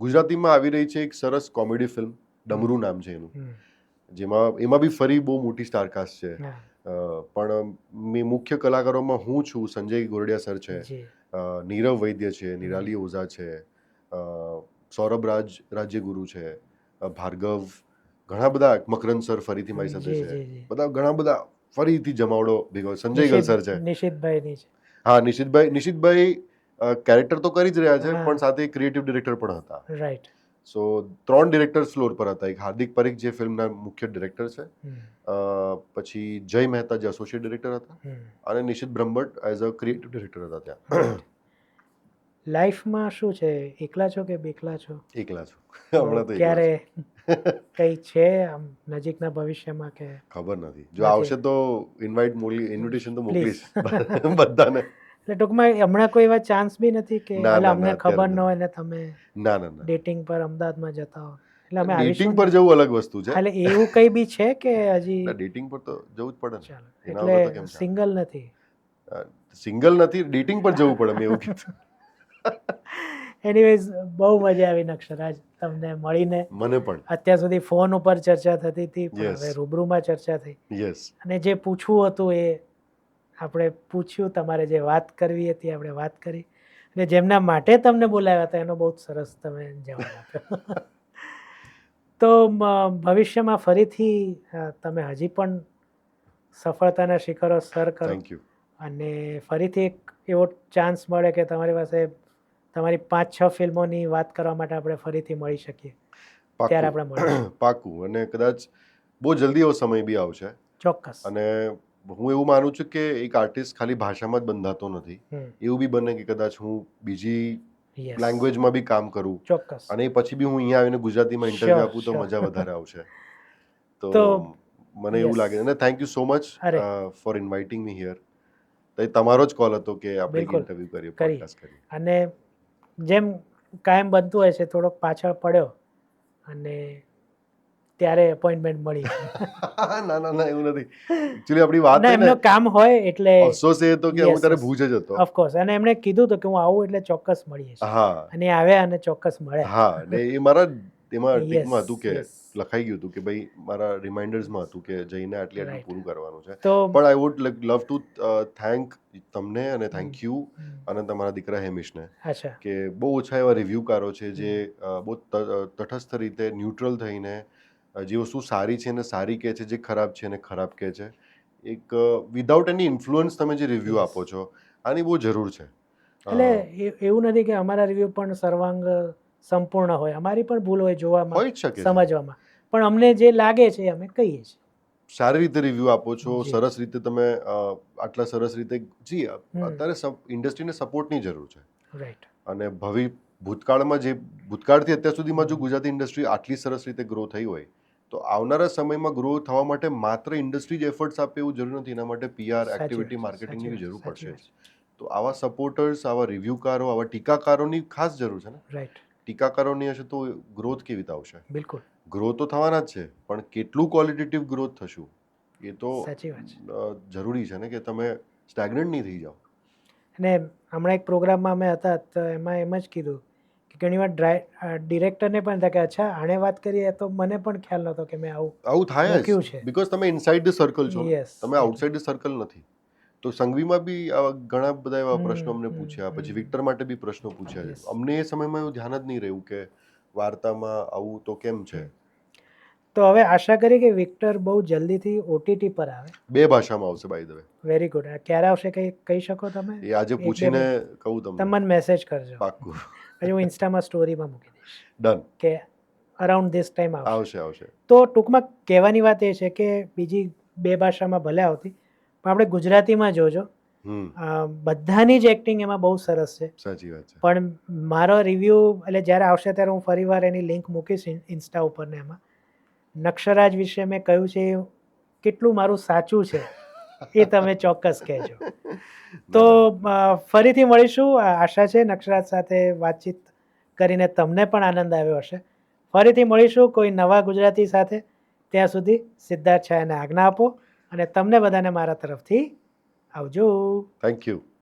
ગુજરાતીમાં આવી રહી છે એક સરસ કોમેડી ફિલ્મ, ડમરુ નામ છે એનું. એમાં બી ફરી બહુ મોટી સ્ટારકાસ્ટ છે. પણ મુખ્ય કલાકારોમાં હું છું, સંજય ગોરડિયા સર છે, નીરવ વૈદ્ય છે, નિરાલી ઓઝા છે, સૌરભ રાજ્યગુરુ છે, ભાર્ગવ, ઘણા બધા, મકરંદ સર ફરીથી મારી સાથે છે, બધા ઘણા બધા ફરીથી જમાવડો ભેગો. સંજય ગલ સર છે. નિશિતભાઈ. હા, નિશિતભાઈ કેરેક્ટર તો કરી જ રહ્યા છે, પણ સાથે ક્રિએટિવ ડિરેક્ટર પણ હતા. રાઈટ. સો 3 ડિરેક્ટર્સ ફ્લોર પર હતા. એક હાર્દિક પરીખ જે ફિલ્મના મુખ્ય ડિરેક્ટર છે, પછી જય મહેતા જે એસોસિએટ ડિરેક્ટર હતા, અને Nishit Brahmbhatt as a creative director હતા ત્યાં. લાઈફમાં શું છે, એકલા છો કે બેકલા છો? એકલા છું તો હમણાં તો એકલા ક્યારે છું. કંઈ છે આમ નજીકના ભવિષ્યમાં કે ખબર નથી, જો નથી? આવશે તો ઇન્વિટેશન તો પ્લીઝ. મોકલીશ બધાને. એટલે ટૂંકમાં હમણાં કોઈ એવા ચાન્સ બી નથી કે ના, એટલે ના, અમને ના, ખબર અત્યારે ન હોય નથી. ને તમે ના, ના, ના. ડેટિંગ પર અમદાવાદમાં જતા હો એટલે અમે ડેટિંગ આવીશું પર ને. જવું અલગ વસ્તુ છે. એટલે એવું કંઈ બી છે કે હજી? ડેટિંગ પર તો જવું જ પડે ને. ચાલો, એના વગર તો એટલે કેમ ચાલે? સિંગલ નથી. સિંગલ નથી, ડેટિંગ પર જવું પડે, મેં એવું કીધું. એનીવેઝ બહુ મજા આવી નક્ષરાજ તમને મળીને. મને પણ. અત્યાર સુધી ફોન ઉપર ચર્ચા થતી હતી પણ યસ, હવે રૂબરૂમાં ચર્ચા થઈ યસ. અને જે પૂછવું હતું એ આપણે પૂછ્યું, તમારે જે વાત કરવી હતી આપણે વાત કરી અને જેમના માટે તમને બોલાવ્યા હતા એનો બહુ જ સરસ તમે જવાબ આપ્યો. તો ભવિષ્યમાં ફરીથી તમે હજી પણ સફળતાના શિખરો સર કરો થેન્ક યુ. અને ફરીથી એક એવો ચાન્સ મળે કે તમારી પાસે તમારી 5-6 ફિલ્મોની વાત કરવા માટે આપણે ફરીથી મળી શકીએ, ત્યારે આપણે મળીશું. પાક્કું. અને કદાચ બહુ જલ્દી એવો સમય બી આવશે. ચોક્કસ. અને હું એવું માનું છું કે એક આર્ટિસ્ટ ખાલી ભાષામાં જ બંધાતો નથી. એવું બી બને કે કદાચ હું બીજી Yes. લેંગ્વેજમાં બી કામ કરું ચોક્કસ. અને પછી બી હું અહીંયા આવીને ગુજરાતીમાં Sure, ઇન્ટરવ્યુ આપું તો sure. મજા વધારે આવશે. તો તો મને એવું yes. લાગે. અને થેન્ક યુ સો મચ અરે. Four inviting me here. તમારો જ કોલ હતો કે આપણે એક બિલકુલ. ઇન્ટરવ્યુ કરીએ, કરી પોડકાસ્ટ કરીએ. અને જેમ કાયમ બનતું હોય છે થોડોક પાછળ પડ્યો અને ત્યારે એપોઇન્ટમેન્ટ મળી. ના, ના, ના, એવું નથી. એકચ્યુઅલી આપણી વાત ના, થઈ ને, એમનો કામ હોય એટલે અફસોસ એ હતો કે હું Yes, ત્યારે yes. ભુજ જ હતો. ઓફકોર્સ. અને એમણે કીધું હતું કે હું આવું એટલે ચોક્કસ મળીએ છીએ હા, અને એ આવ્યા અને ચોક્કસ મળ્યા. હા. ને એ મારા એમાં Yes, ટીકમાં હતું કે yes. લખાઈ ગયું હતું કે ભાઈ મારા રિમાઇન્ડર્સમાં હતું કે જઈને આટલું Right. પૂરું કરવાનું છે. તો પણ I would love to thank તમને અને થેન્ક યુ હમ. અને તમારા દીકરા હેમિશને અચ્છા. કે બહુ ઓછા એવા રિવ્યુકારો છે જે બહુ તટસ્થ રીતે ન્યુટ્રલ થઈને જે વસ્તુ સારી છે એને સારી કહે છે, જે ખરાબ છે એને ખરાબ કહે છે. એક વિધાઉટ એની ઇન્ફ્લુઅન્સ તમે જે રિવ્યૂ Yes. આપો છો, આની બહુ જરૂર છે. એટલે એવું નથી કે અમારા રિવ્યુ પણ સર્વાંગ સંપૂર્ણ હોય, અમારી પણ ભૂલ હોય જોવામાં, હોઈ જ શકે છે. સમજવામાં, પણ અમને જે લાગે છે એ અમે કહીએ છીએ. સારી રીતે રિવ્યૂ આપો છો, જી. સરસ રીતે તમે આટલા સરસ રીતે અત્યારે ઇન્ડસ્ટ્રીને સપોર્ટની જરૂર છે. રાઈટ. અને ભૂતકાળથી અત્યાર સુધીમાં જો ગુજરાતી ઇન્ડસ્ટ્રી આટલી સરસ રીતે ગ્રો થઈ હોય તો આવનારા સમયમાં ગ્રો થવા માટે માત્ર ઇન્ડસ્ટ્રી જ એફર્ટ્સ આપે એવું જરૂર નથી. એના માટે PR, એક્ટિવિટી, માર્કેટિંગની બી જરૂર પડશે જ. તો આવા સપોર્ટર્સ, આવા રિવ્યુકારો, આવા ટીકાકારોની ખાસ જરૂર છે ને. રાઈટ. ટીકાકારોની હશે તો ગ્રોથ કેવી રીતે આવશે? બિલકુલ. ગ્રોથ તો થવાના જ છે, પણ કેટલું ક્વોલિટેટિવ ગ્રોથ થશું એ તો સાચી વાત છે. જરૂરી છે ને કે તમે સ્ટેગ્નન્ટ નહીં થઈ જાઓ. અને હમણાં એક પ્રોગ્રામમાં અમે હતા તો એમાં એમ જ કીધું કે ઘણીવાર ડિરેક્ટરને પણ થાય કે અચ્છા આણે વાત કરીએ તો મને પણ ખ્યાલ નહોતો કે મેં આવું થાય મૂક્યું જ છે. બીકોઝ તમે ઇનસાઇડ ધ સર્કલ છો ને. Yes, તમે આઉટસાઇડ ધ સર્કલ નથી. તો સંઘવીમાં બી ઘણા બધા એવા પ્રશ્નો અમને પૂછ્યા, પછી વિક્ટર માટે બી પ્રશ્નો પૂછ્યા છે. Yes. અમને એ સમયમાં એવું ધ્યાન જ નહીં રહ્યું કે વાર્તામાં આવું તો કેમ છે. તો હવે આશા કરી કે વિક્ટર બહુ જલ્દીથી OTT પર આવે. 2 ભાષામાં આવશે by the way. Very good. ક્યારે આવશે કંઈ કહી શકો તમે? એ આજે પૂછીને કહું તમને. તમે મને મેસેજ કરજો. પાક્કું. પછી હું ઇન્સ્ટામાં સ્ટોરીમાં મૂકી દઈશ ડન. કે અરાઉન્ડ ધીસ ટાઈમ આવશે. આવશે. તો ટૂંકમાં કહેવાની વાત એ છે કે બીજી 2 ભાષામાં ભલે આવતી પણ આપણે ગુજરાતીમાં જોજો. બધાની જ એક્ટિંગ એમાં બહુ સરસ છે. સાચી વાત છે. પણ મારો રિવ્યૂ એટલે જ્યારે આવશે ત્યારે હું ફરીવાર એની લિંક મૂકીશ ઇન્સ્ટા ઉપર ને એમાં. નક્ષરાજ વિશે મેં કહ્યું છે એ કેટલું મારું સાચું છે એ તમે ચોક્કસ કહેજો. તો ફરીથી મળીશું. આશા છે નક્ષરાજ સાથે વાતચીત કરીને તમને પણ આનંદ આવ્યો હશે. ફરીથી મળીશું કોઈ નવા ગુજરાતી સાથે. ત્યાં સુધી સિદ્ધાર્થ છાયાને આજ્ઞા આપો અને તમને બધાને મારા તરફથી આવજો. Thank you.